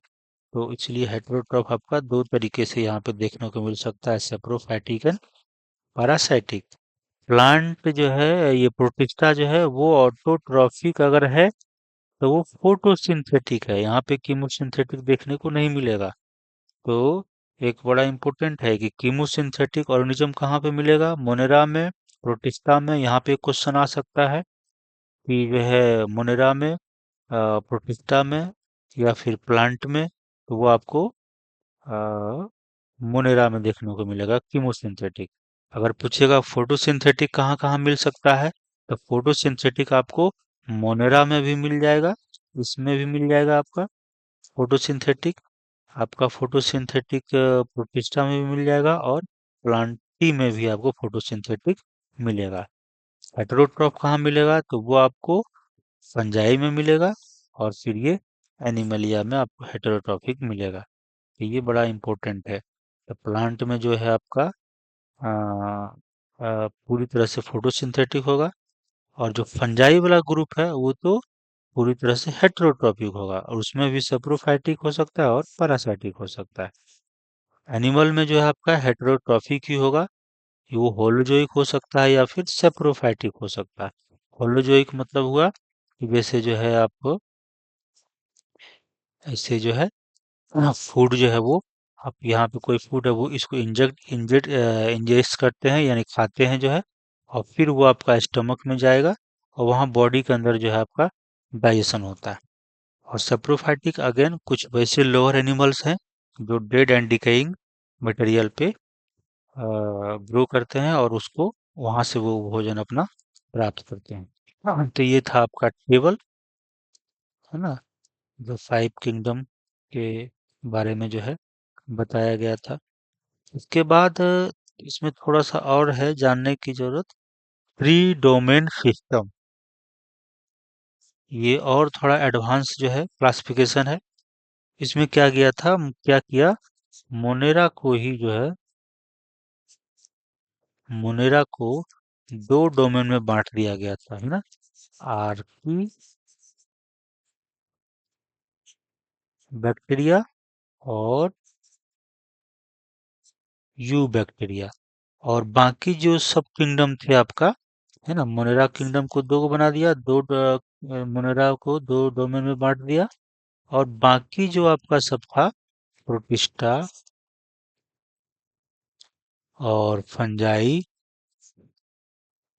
तो इसलिए हेटेरोट्रॉफ आपका दो तरीके से यहाँ पे देखने को मिल सकता है, सेप्रोफाइटिक एंड पैरासाइटिक। प्लांट जो है, ये प्रोटिस्टा जो है वो ऑटोट्रॉफिक अगर है तो वो फोटोसिंथेटिक है, यहाँ पे कीमोसिंथेटिक देखने को नहीं मिलेगा। तो एक बड़ा इंपॉर्टेंट है कि कीमोसिंथेटिक ऑर्गेनिज्म कहाँ पे मिलेगा? मोनेरा में, प्रोटिस्टा में। यहाँ पे क्वेश्चन आ सकता है कि जो है मोनेरा में, प्रोटिस्टा में या फिर प्लांट में, तो वो आपको मोनेरा में देखने को मिलेगा कीमोसिंथेटिक। अगर पूछेगा फोटोसिंथेटिक कहाँ कहाँ मिल सकता है, तो फोटोसिंथेटिक आपको मोनेरा में भी मिल जाएगा, इसमें भी मिल जाएगा आपका फोटोसिंथेटिक। आपका फोटोसिंथेटिक प्रोटिस्टा में भी मिल जाएगा और प्लांटी में भी आपको फोटोसिंथेटिक मिलेगा। हेटेरोट्रॉफ कहाँ मिलेगा? तो वो आपको फंजाई में मिलेगा और फिर ये एनिमलिया में आपको हेटेरोट्रॉफिक मिलेगा। तो ये बड़ा इंपॉर्टेंट है। तो प्लांट में जो है आपका पूरी तरह से फोटोसिंथेटिक होगा, और जो फंजाई वाला ग्रुप है वो तो पूरी तरह से हेटेरोट्रॉपिक होगा, और उसमें भी सेप्रोफाइटिक हो सकता है और पैरासाइटिक हो सकता है। एनिमल में जो है आपका हेटेरोट्रॉफिक ही होगा, वो होलोजोइक हो सकता है या फिर सेप्रोफाइटिक हो सकता है। होलोजोइक मतलब हुआ कि जैसे जो है आप ऐसे जो है फूड जो है वो, आप यहाँ पे कोई फूड है वो इसको इंजेस्ट करते हैं, यानी खाते हैं जो है, और फिर वो आपका स्टमक में जाएगा और वहाँ बॉडी के अंदर जो है आपका डाइजेशन होता है। और सेप्रोफाइटिक अगेन कुछ वैसे लोअर एनिमल्स हैं जो डेड एंड डिकेइंग मटेरियल पे ग्रो करते हैं और उसको वहां से वो भोजन अपना प्राप्त करते हैं। हाँ, तो ये था आपका टेबल, है ना, जो 5 किंगडम के बारे में जो है बताया गया था। उसके बाद इसमें थोड़ा सा और है जानने की जरूरत। थ्री डोमेन सिस्टम, ये और थोड़ा एडवांस जो है क्लासिफिकेशन है। इसमें क्या किया था, क्या किया, मोनेरा को ही जो है, मोनेरा को दो डोमेन में बांट दिया गया था, है ना, आर्की बैक्टीरिया और यू बैक्टीरिया। और बाकी जो सब किंगडम थे आपका, है ना, मोनेरा किंगडम को दो को बना दिया, मोनेरा को दो डोमेन में बांट दिया। और बाकी जो आपका सब था, प्रोटिस्टा और फंजाई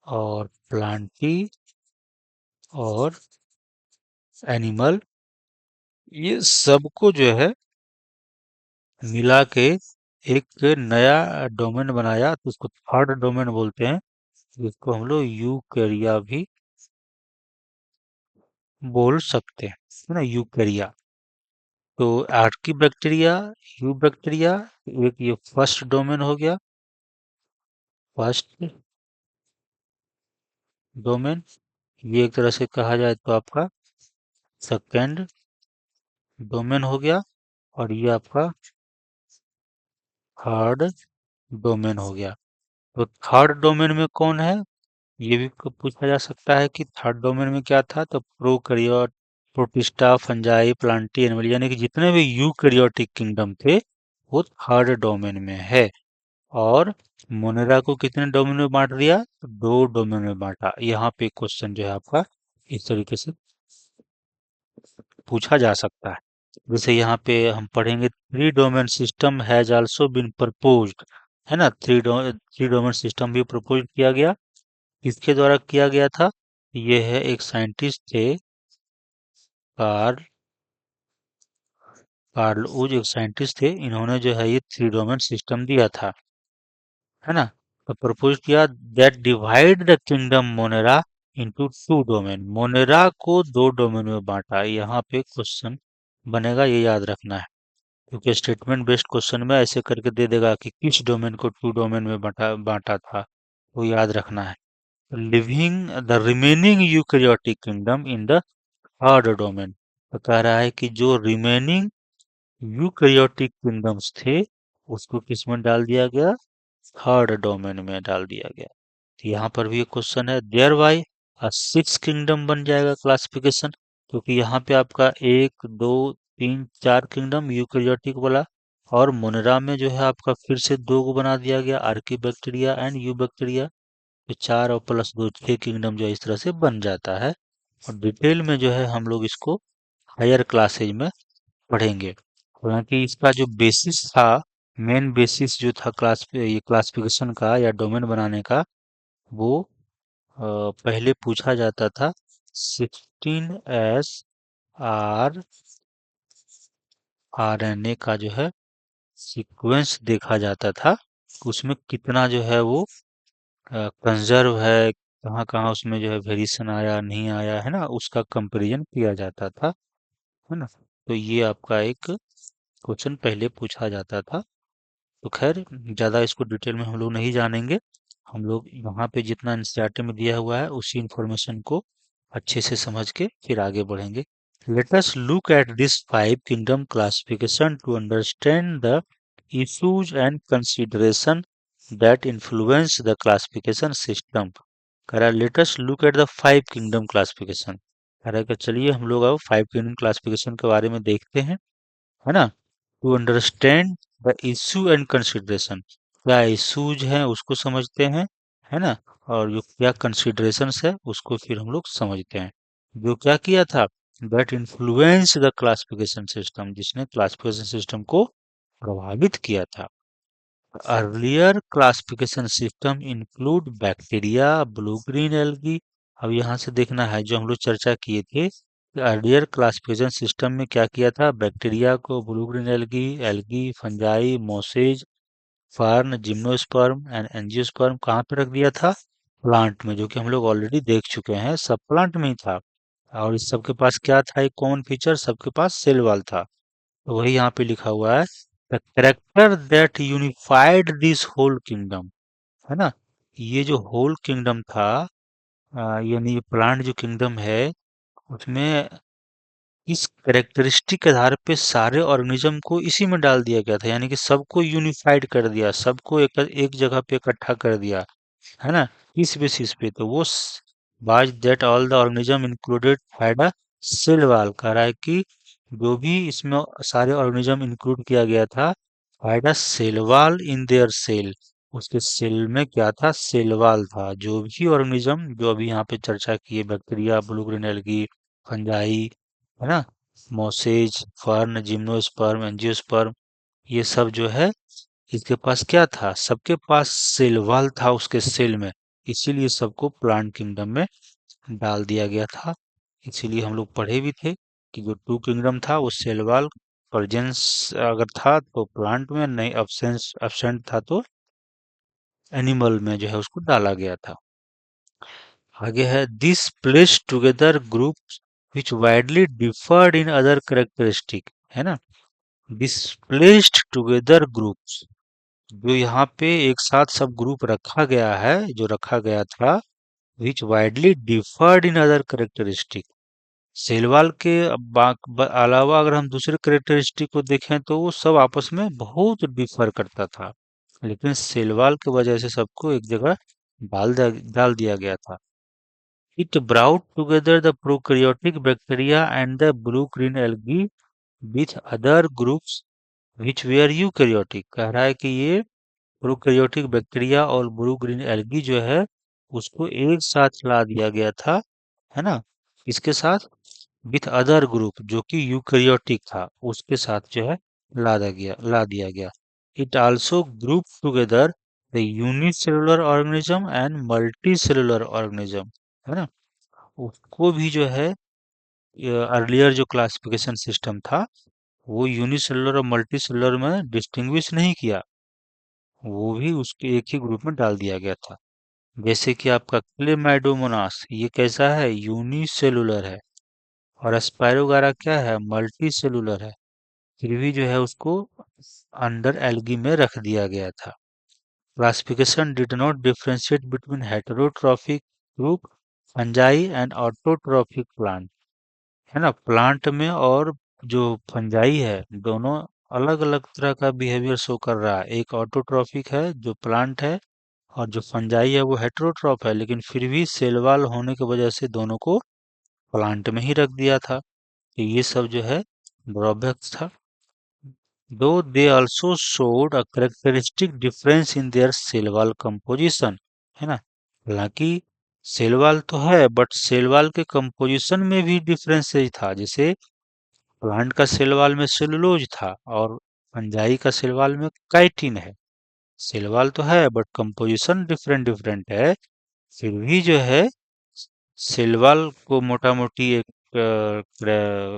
और प्लांटी और एनिमल, ये सबको जो है मिला के एक नया डोमेन बनाया, तो उसको थर्ड डोमेन बोलते हैं, जिसको हम लोग यूकैरिया भी बोल सकते हैं, है ना, यूकैरिया। तो आर्की यू बैक्टीरिया, एक ये फर्स्ट डोमेन हो गया, फर्स्ट डोमेन। ये एक तरह से कहा जाए तो आपका सेकेंड डोमेन हो गया। और ये आपका थर्ड डोमेन हो गया। तो थर्ड डोमेन में कौन है, ये भी पूछा जा सकता है कि थर्ड डोमेन में क्या था। तो prokaryote, protista, fungi, Plantae, animal, यानी कि जितने भी यूकैरियोटिक किंगडम थे वो थर्ड डोमेन में है। और मोनेरा को कितने डोमेन में बांट दिया, तो दो डोमेन में बांटा। यहाँ पे क्वेश्चन जो है आपका इस तरीके से पूछा जा सकता है। जैसे यहाँ पे हम पढ़ेंगे, three domain system has also been proposed, है ना, थ्री डोमेन सिस्टम भी प्रपोज किया गया। किसके द्वारा किया गया था, ये है एक साइंटिस्ट थे, कार्ल कार्ल उज, एक साइंटिस्ट थे, इन्होंने जो है ये थ्री डोमेन सिस्टम दिया था, है ना। तो प्रपोज किया that divide the kingdom Monera into two domain, Monera को दो डोमेन में बांटा। यहाँ पे क्वेश्चन बनेगा, ये याद रखना है, क्योंकि स्टेटमेंट बेस्ड क्वेश्चन में ऐसे करके दे देगा कि किस डोमेन को टू डोमेन में बांटा बांटा था, वो याद रखना है। Living the remaining eukaryotic kingdom in the third domain, तो कह रहा है कि जो रिमेनिंग यूकैरियोटिक किंगडम्स थे उसको किस में डाल दिया गया, थर्ड डोमेन में डाल दिया गया। तो यहाँ पर भी एक क्वेश्चन है, देयर बाय सिक्स किंगडम बन जाएगा क्लासिफिकेशन, क्योंकि यहाँ पे आपका एक दो तीन चार किंगडम यूकैरियोटिक वाला, और मोनेरा में जो है आपका फिर से दो को बना दिया गया, Archie bacteria and you bacteria. तो चार और प्लस दो, छह किंगडम जो है इस तरह से बन जाता है। और डिटेल में जो है हम लोग इसको हायर क्लासेज में पढ़ेंगे। हालांकि इसका जो बेसिस था, मेन बेसिस जो था ये क्लासिफिकेशन का या डोमेन बनाने का, वो पहले पूछा जाता था 16S RNA का जो है सीक्वेंस देखा जाता था, उसमें कितना जो है वो कंजर्व है, कहाँ कहाँ उसमें जो है वेरिएशन आया नहीं आया, है ना, उसका कंपैरिजन किया जाता था, है ना। तो ये आपका एक क्वेश्चन पहले पूछा जाता था। तो खैर ज़्यादा इसको डिटेल में हम लोग नहीं जानेंगे, हम लोग यहाँ पे जितना एनसीईआरटी में दिया हुआ है उसी इंफॉर्मेशन को अच्छे से समझ के फिर आगे बढ़ेंगे। Let us look at this five kingdom classification to understand the issues and consideration that influence the classification system। कह रहा है late us look at the five kingdom classification, कह रहा है कि चलिए हम लोग अब फाइव किंगडम क्लासिफिकेशन के बारे में देखते हैं, है ना। To understand the issue and consideration, क्या इश्यूज हैं उसको समझते हैं, है ना, और जो क्या कंसिडरेशंस है उसको फिर हम लोग समझते हैं। जो क्या किया था, that influence the classification system, जिसने क्लासिफिकेशन सिस्टम को प्रभावित किया था। Earlier classification system include bacteria, blue green algae. अब यहाँ से देखना है जो हम लोग चर्चा किए थे, अर्लियर क्लासिफिकेशन सिस्टम में क्या किया था, बैक्टीरिया को blue green algae, algae, fungi, mosses, fern, gymnosperm and angiosperm कहाँ पे रख दिया था, प्लांट में, जो कि हम लोग ऑलरेडी देख चुके हैं, सब प्लांट में ही था। और इस सबके पास क्या था, एक कॉमन फीचर, सबके पास सेल वॉल था। तो वही यहाँ पे लिखा हुआ है, the character that unified this whole kingdom, है ना। ये जो होल किंगडम था, यानी ये प्लांट जो किंगडम है, उसमें इस कैरेक्टरिस्टिक के आधार पे सारे ऑर्गेनिज्म को इसी में डाल दिया गया था, यानी कि सबको यूनिफाइड कर दिया, सबको एक जगह पे इकट्ठा कर दिया, है ना। इस बेसिस पे तो वो was that all the organism included had a cell wall, कह रहा है कि जो भी इसमें सारे ऑर्गेनिज्म इंक्लूड किया गया था, had a cell wall in their cell. उसके सेल में क्या था? सेल वॉल था। जो भी ऑर्गेनिज्म जो अभी यहाँ पे चर्चा की है, bacteria, blue green algae, fungi, है ना, मोसेज, फर्न, जिम्नोस्पर्म, एंजियोस्पर्म, ये सब जो है, इसके पास क्या था? सबके पास सेल वॉल था उसके सेल में। इसीलिए सबको प्लांट किंगडम में डाल दिया गया था। इसीलिए हम लोग पढ़े भी थे कि जो टू किंगडम था वो सेल वॉल प्रेजेंस अगर था तो प्लांट में, नहीं अब्सेंस एब्सेंट था तो एनिमल में जो है उसको डाला गया था। आगे है this place together groups which widely differed in other characteristic, है ना। दिस प्लेस्ड टुगेदर ग्रुप्स, जो यहाँ पे एक साथ सब ग्रुप रखा गया है, जो रखा गया था, which widely differed in other characteristic, cell wall के अलावा अगर हम दूसरे करेक्टरिस्टिक को देखें तो वो सब आपस में बहुत डिफर करता था, लेकिन सेलवाल की वजह से सबको एक जगह डाल दिया गया था। It brought together the prokaryotic bacteria and the blue green algae with other groups which were eukaryotic. कह रहा है कि ये प्रोकैरियोटिक बैक्टीरिया और ब्लू ग्रीन एल्गी जो है उसको एक साथ ला दिया गया था, है ना। इसके साथ विथ अदर ग्रुप जो कि यूकैरियोटिक था उसके साथ जो है ला दिया गया। It also group together the unicellular organism and multi cellular organism, है ना। उसको भी जो है अर्लियर जो क्लासिफिकेशन सिस्टम था वो यूनिसेलुलर और मल्टी सेलुलर में डिस्टिंग्विश नहीं किया, वो भी उसके एक ही ग्रुप में डाल दिया गया था। जैसे कि आपका क्लेमाइडोमोनास ये कैसा है? यूनिसेलुलर है। और स्पायरोगारा क्या है? मल्टी सेलुलर है। फिर भी जो है उसको अंडर एल्गी में रख दिया गया था। Classification did not differentiate between heterotrophic group fungi and autotrophic plant, है ना। प्लांट में और जो फंजाई है दोनों अलग अलग तरह का बिहेवियर शो कर रहा है। एक ऑटोट्रॉफिक है जो प्लांट है, और जो फंजाई है वो हेटेरोट्रॉफ है, लेकिन फिर भी सेल वॉल होने की वजह से दोनों को प्लांट में ही रख दिया था। तो ये सब जो है ड्रॉबैक्स था। Though they also showed a characteristic difference in their cell wall composition, है ना। हालांकि सेल वॉल तो है बट सेल वॉल के कंपोजिशन में भी डिफरेंसेज था। जैसे प्लांट का सेल वॉल में सेलुलोज था और फंजाई का सेल वॉल में काइटिन है। सेल वॉल तो है बट कंपोजिशन डिफरेंट डिफरेंट है। फिर भी जो है सेलवाल को मोटा मोटी एक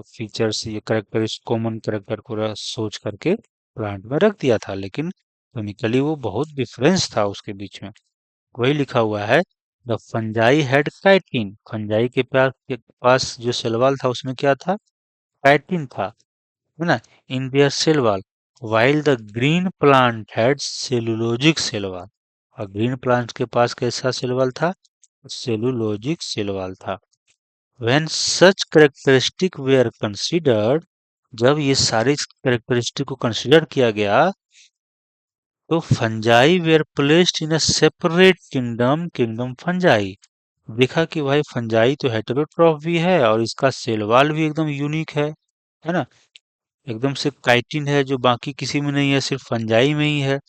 फीचर्स, ये करेक्टर, कॉमन करेक्टर को सोच करके प्लांट में रख दिया था, लेकिन केमिकली वो बहुत डिफरेंस था उसके बीच में। वही लिखा हुआ है the fungi had chitin, fungi के पास जो सेलवाल था उसमें क्या था? काइटिन था, है ना, in their cell wall. While the green plant had cellulosic cell wall, और ग्रीन प्लांट के पास कैसा सेलवाल था? सेलुलोजिक सेलवाल था। When such characteristic were considered, जब ये सारे कैरेक्टरिस्टिक को कंसिडर किया गया तो fungi were placed in a separate kingdom, kingdom fungi. देखा कि भाई फंजाई तो हेटेरोट्रॉफ भी है और इसका सेल वॉल भी एकदम यूनिक है ना, एकदम से काइटिन है जो बाकी किसी में नहीं है, सिर्फ फंजाई में ही है।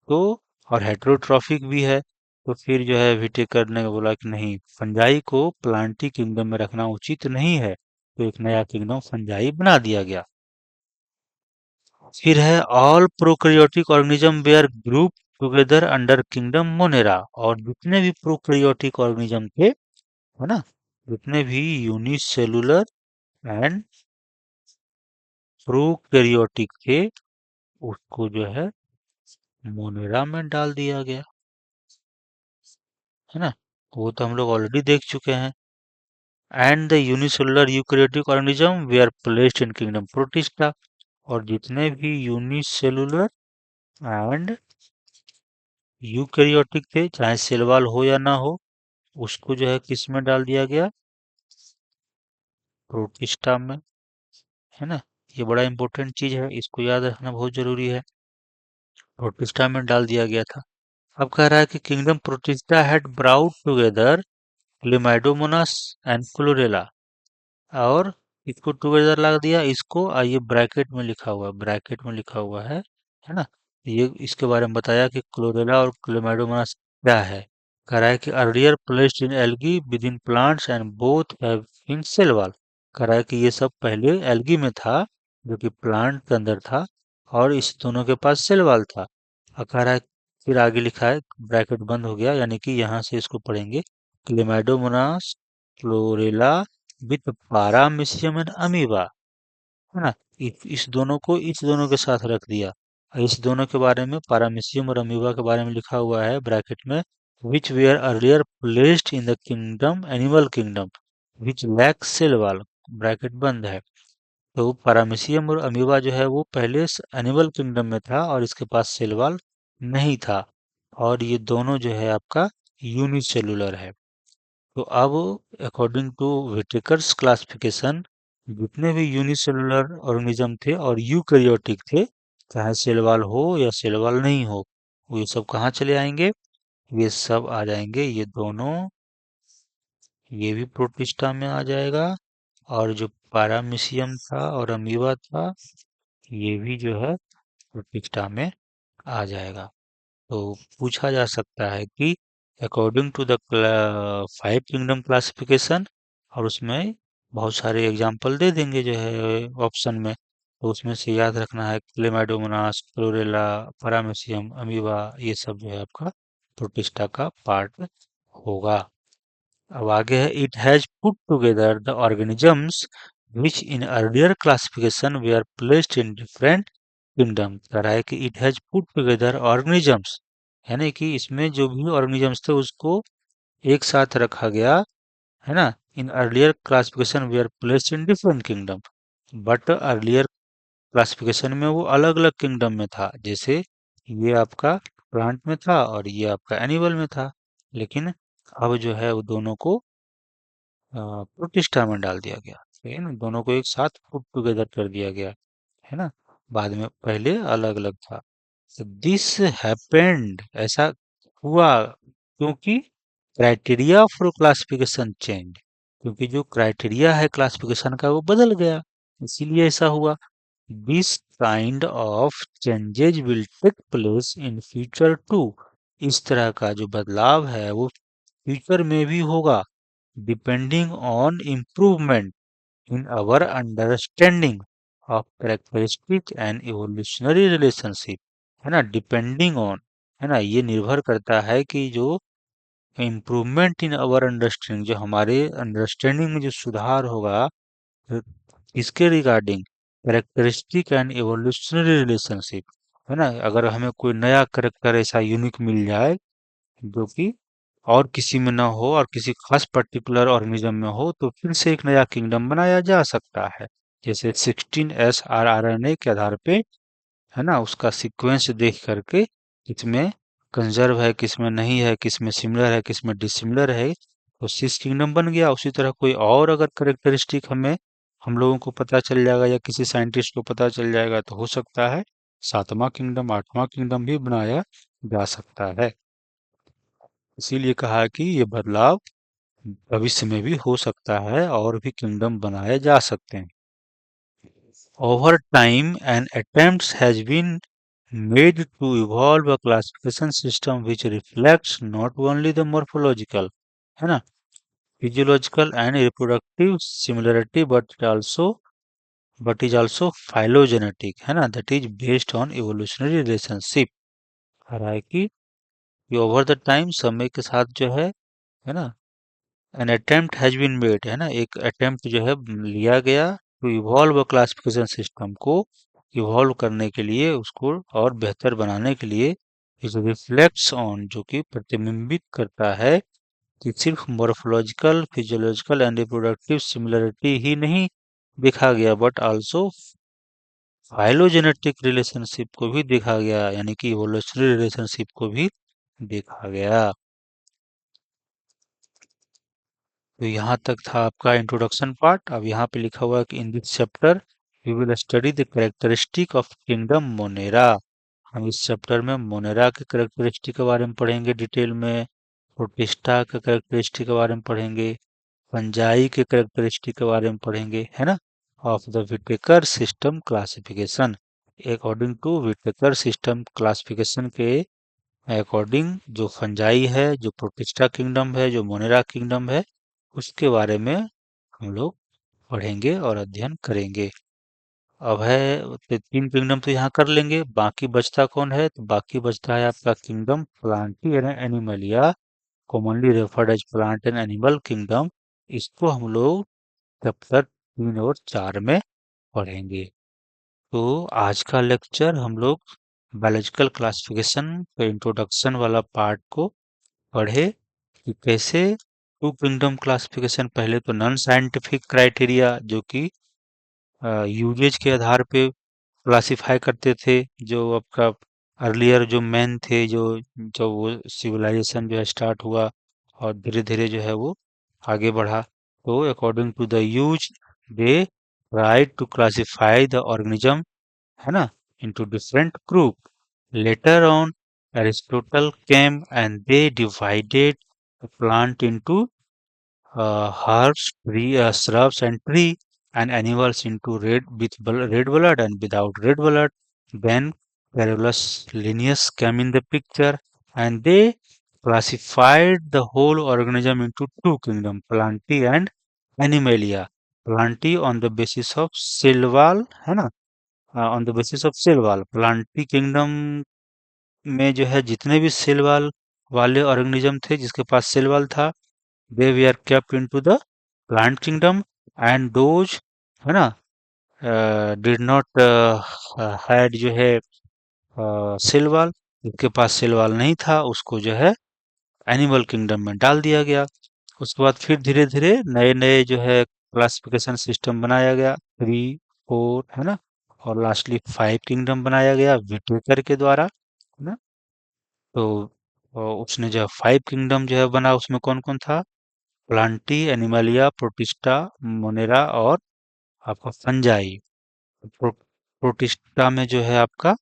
तो और हेटेरोट्रॉफिक भी है। तो फिर जो है विटेकर ने बोला कि नहीं, फंजाई को प्लांटी किंगडम में रखना उचित नहीं है, तो एक नया किंगडम फंजाई बना दिया गया। फिर है all prokaryotic organism were group together under kingdom Monera, और जितने भी प्रोकैरियोटिक ऑर्गेनिज्म थे, है ना, जितने भी यूनिसेलुलर एंड प्रोकैरियोटिक थे उसको जो है मोनेरा में डाल दिया गया, है ना। वो तो हम लोग ऑलरेडी देख चुके हैं। And the unicellular eukaryotic organism were placed in kingdom Protista, और जितने भी यूनिसेलुलर एंड यूकैरियोटिक थे, चाहे सेल वॉल हो या ना हो, उसको जो है किस में डाल दिया गया? प्रोटिस्टा में, है ना। ये बड़ा इंपॉर्टेंट चीज है, इसको याद रखना बहुत जरूरी है। प्रोटिस्टा में डाल दिया गया था। अब कह रहा है कि kingdom protista had brought together Chlamydomonas and chlorella, और इसको टुगेदर लगा दिया, इसको ये ब्रैकेट में लिखा हुआ है, ब्रैकेट में लिखा हुआ है ना। ये इसके बारे में बताया कि क्लोरेला और क्लोमेडोमोनास क्या है। कह रहा है कि earlier placed in algae with in plants and both have in cell wall. कह रहा है कि ये सब पहले एल्गी में था, जो कि प्लांट के अंदर था, और इस दोनों के पास सेल वॉल था। और कह रहा है, फिर आगे लिखा है, ब्रैकेट बंद हो गया, यानी कि यहाँ से इसको पढ़ेंगे, chlamydomonas chlorella with paramecium and amoeba, है ना। इस दोनों के साथ रख दिया। और इस दोनों के बारे में, पारामीशियम और अमीबा के बारे में लिखा हुआ है ब्रैकेट में, which were earlier placed in the kingdom animal kingdom which lack cell wall, bracket बंद है। तो पारामीशियम और अमीबा जो है वो पहले एनिमल किंगडम में था और इसके पास सेल वॉल नहीं था, और ये दोनों जो है आपका यूनिसेलुलर है। तो अब अकॉर्डिंग टू विटेकर्स क्लासिफिकेशन, जितने भी यूनिसेलुलर ऑर्गेनिज्म थे और यूकैरियोटिक थे, चाहे सेल वॉल हो या सेल वॉल नहीं हो, वो ये सब कहाँ चले आएंगे, ये सब आ जाएंगे, ये दोनों, ये भी प्रोटिस्टा में आ जाएगा, और जो पारामीशियम था और अमीबा था, ये भी जो है प्रोटिस्टा में आ जाएगा। तो पूछा जा सकता है कि according to the five kingdom classification, और उसमें बहुत सारे एग्जाम्पल दे देंगे जो है ऑप्शन में, तो उसमें से याद रखना है क्लेमाइडोमोनास, क्लोरेला, पारामेसियम, अमीबा, ये सब जो है आपका प्रोटिस्टा का पार्ट होगा। अब आगे है, it has put together the organisms which in earlier classification were placed in different kingdom. कह रहा है कि it has put together organisms, यानी कि इसमें जो भी ऑर्गेनिजम्स थे उसको एक साथ रखा गया, है ना। In earlier classification were placed in different kingdom, but earlier classification में वो अलग अलग किंगडम में था, जैसे ये आपका प्लांट में था और ये आपका एनिमल में था, लेकिन अब जो है वो दोनों को प्रोटिस्टा में डाल दिया गया, ठीक है ना, दोनों को एक साथ पुट टुगेदर कर दिया गया, है ना। बाद में पहले अलग अलग था। दिस हैपेंड, ऐसा हुआ क्योंकि क्राइटेरिया फॉर क्लासिफिकेशन चेंज, क्योंकि जो क्राइटेरिया है क्लासिफिकेशन का वो बदल गया, इसीलिए ऐसा हुआ। This kind of changes will take place in future too, इस तरह का जो बदलाव है वो फ्यूचर में भी होगा, depending on improvement in our understanding of characteristic and evolutionary relationship, है ना, डिपेंडिंग ऑन, है ना, ये निर्भर करता है कि जो इम्प्रूवमेंट इन अवर अंडरस्टैंडिंग, जो हमारे अंडरस्टैंडिंग में जो सुधार होगा, अ, इसके regarding characteristic and evolutionary relationship, है ना, अगर हमें कोई नया करेक्टर ऐसा यूनिक मिल जाए जो कि और किसी में ना हो और किसी खास पर्टिकुलर ऑर्गेनिज्म में हो, तो फिर से एक नया किंगडम बनाया जा सकता है, जैसे 16S RRNA के आधार पे, है ना, उसका सीक्वेंस देख करके किसमें कंजर्व है, किसमें नहीं है, किसमें सिमिलर है, किसमें डिसिमिलर है, तो सिस किंगडम बन गया। उसी तरह कोई और अगर करेक्टरिस्टिक हमें, हम लोगों को पता चल जाएगा या किसी साइंटिस्ट को पता चल जाएगा, तो हो सकता है सातवां किंगडम, आठवां किंगडम भी बनाया जा सकता है। इसीलिए कहा कि ये बदलाव भविष्य में भी हो सकता है और भी किंगडम बनाए जा सकते हैं। Over time, an attempt has been made to evolve a classification system which reflects not only the morphological, है ना, physiological and reproductive similarity, but is also phylogenetic, है ना, that is based on evolutionary relationship। कह रहा है कि over the time, समय के साथ जो है ना, an attempt has been made, है ना, एक अटेम्प्ट जो है लिया गया टू इवॉल्व क्लासिफिकेशन सिस्टम को, इवॉल्व करने के लिए, उसको और बेहतर बनाने के लिए, इज रिफ्लेक्ट्स ऑन, जो कि प्रतिबिंबित करता है कि सिर्फ morphological, physiological and reproductive similarity ही नहीं देखा गया, बट आल्सो फाइलोजेनेटिक रिलेशनशिप को भी देखा गया, यानी कि इवोल्यूशनरी रिलेशनशिप को भी देखा गया। तो यहाँ तक था आपका इंट्रोडक्शन पार्ट। अब यहाँ पे लिखा हुआ है कि in this chapter we will study the characteristic of kingdom Monera. हम इस चैप्टर में मोनेरा के कैरेक्टरिस्टिक के बारे में पढ़ेंगे डिटेल में, प्रोटिस्टा के कैरेक्टरिस्टिक के बारे में पढ़ेंगे, फंजाई के कैरेक्टरिस्टिक के बारे में पढ़ेंगे, है ना। of the Whittaker system classification. According to Whittaker system classification के अकॉर्डिंग जो फंजाई है, जो प्रोटिस्टा किंगडम है, जो मोनेरा किंगडम है, उसके बारे में हम लोग पढ़ेंगे और अध्ययन करेंगे। अब है तो 3 किंगडम तो यहाँ कर लेंगे, बाकी बचता कौन है? तो बाकी बचता है आपका kingdom Plantae and Animalia, commonly referred as plant and animal kingdom. इसको हम लोग चैप्टर 3 और 4 में पढ़ेंगे। तो आज का लेक्चर हम लोग बायोलॉजिकल क्लासिफिकेशन के इंट्रोडक्शन वाला पार्ट को पढ़े कि कैसे टू किंगडम क्लासिफिकेशन, पहले तो नॉन साइंटिफिक क्राइटेरिया जो कि यूजेज के आधार पे क्लासिफाई करते थे, जो आपका अर्लियर जो मैन थे, जो जो वो सिविलाइजेशन जो है स्टार्ट हुआ और धीरे धीरे जो है वो आगे बढ़ा। तो according to the use they right to classify the organism, है ना, into different group. Later on, Aristotle came and they divided the plant into herbs, shrubs, and tree, and animals into red blood and without red blood. Then Carolus Linnaeus came in the picture, and they classified the whole organism into two kingdoms, Plantae and Animalia. Plantae on the basis of cell wall, है ना, on the basis of cell wall. Plantae kingdom में जो है जितने भी cell wall वाले organism थे जिसके पास सेल वॉल था, they we are kept into the plant kingdom, and those, है ना, डिड नॉट हैड जो है सेल वॉल, जिसके पास सेल वॉल नहीं था उसको जो है एनिमल किंगडम में डाल दिया गया। उसके बाद फिर धीरे धीरे नए नए जो है क्लासिफिकेशन सिस्टम बनाया गया, 3, 4, है ना, और लास्टली 5 किंगडम बनाया गया विटेकर के द्वारा, है ना। तो उसने जो 5 किंगडम जो है बना, उसमें कौन कौन था? प्लांटी, एनिमलिया, प्रोटिस्टा, मोनेरा और आपका फंजाई। प्रोटिस्टा में जो है आपका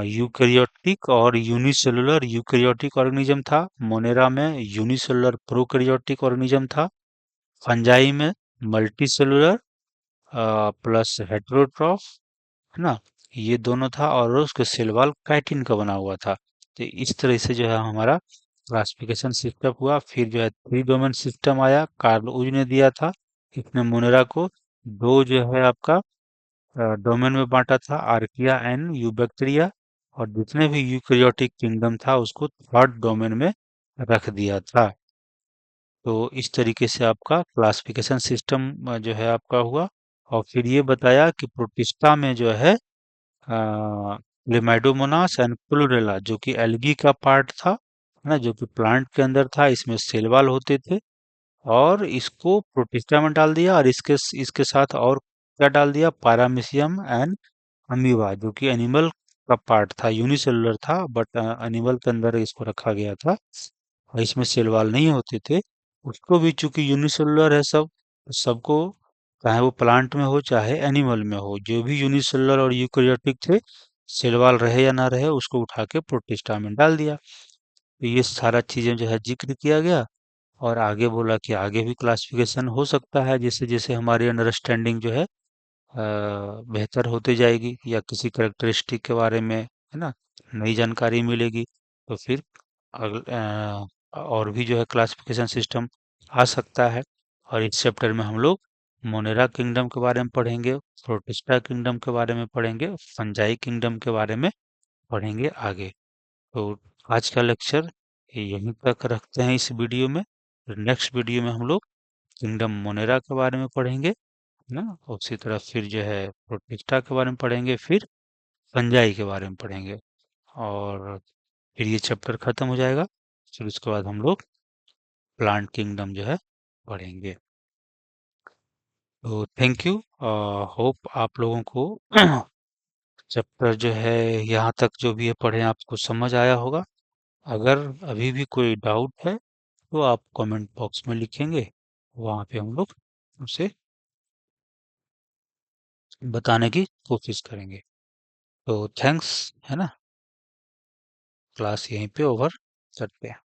यूकैरियोटिक और यूनिसेलुलर यूकैरियोटिक ऑर्गेनिज्म था। मोनेरा में यूनिसेलुलर प्रोकैरियोटिक ऑर्गेनिज्म था। फंजाई में मल्टीसेलुलर प्लस हेटेरोट्रॉफ, है ना, ये दोनों था, और उसके सेल वॉल काइटिन का बना हुआ था। तो इस तरह से जो है हमारा क्लासिफिकेशन सिस्टम हुआ। फिर जो है 3 डोमेन सिस्टम आया, कार्ल उज ने दिया था। इसने मोनेरा को दो जो है आपका डोमेन में बांटा था, आर्किया एंड यूबैक्टीरिया, और जितने भी यूकैरियोटिक किंगडम था उसको थर्ड डोमेन में रख दिया था। तो इस तरीके से आपका क्लासिफिकेशन सिस्टम जो है आपका हुआ। और फिर ये बताया कि प्रोटिस्टा में जो है लिमाइडोमोनास एंड क्लोरेला जो कि एल्गी का पार्ट था, है ना, जो कि प्लांट के अंदर था, इसमें सेल वॉल होते थे, और इसको प्रोटिस्टा में डाल दिया, और इसके साथ और क्या डाल दिया? पैरामीशियम एंड अमीबा जो कि एनिमल का पार्ट था, यूनिसेलुलर था, बट एनिमल के अंदर इसको रखा गया था, और इसमें सेल वॉल नहीं होते थे। उसको भी चूंकि यूनिसेलुलर है सब, तो सबको, चाहे वो प्लांट में हो चाहे एनिमल में हो, जो भी यूनिसेलुलर और यूकैरियोटिक थे, सेल वॉल रहे या ना रहे, उसको उठा के प्रोटिस्टा में डाल दिया। तो ये सारा चीजें जो है जिक्र किया गया, और आगे बोला कि आगे भी क्लासिफिकेशन हो सकता है, जैसे जैसे हमारी अंडरस्टैंडिंग जो है बेहतर होती जाएगी, या किसी कैरेक्टरिस्टिक के बारे में, है ना, नई जानकारी मिलेगी, तो फिर और भी जो है क्लासिफिकेशन सिस्टम आ सकता है। और इस चैप्टर में हम लोग मोनेरा किंगडम के बारे में पढ़ेंगे, प्रोटिस्टा किंगडम के बारे में पढ़ेंगे, फंजाई किंगडम के बारे में पढ़ेंगे आगे। तो आज का लेक्चर यहीं तक रखते हैं इस वीडियो में। नेक्स्ट वीडियो में हम लोग किंगडम मोनेरा के बारे में पढ़ेंगे, है ना, उसी तरह फिर जो है प्रोटिस्टा के बारे में पढ़ेंगे, फिर फंजाई के बारे में पढ़ेंगे, और फिर ये चैप्टर खत्म हो जाएगा। फिर उसके बाद हम लोग प्लांट किंगडम जो है पढ़ेंगे। तो थैंक यू। होप आप लोगों को चैप्टर जो है यहाँ तक जो भी है पढ़े आपको समझ आया होगा। अगर अभी भी कोई डाउट है तो आप कमेंट बॉक्स में लिखेंगे, वहाँ पे हम लोग उसे बताने की कोशिश करेंगे। तो थैंक्स, है ना, क्लास यहीं पे ओवर करते हैं।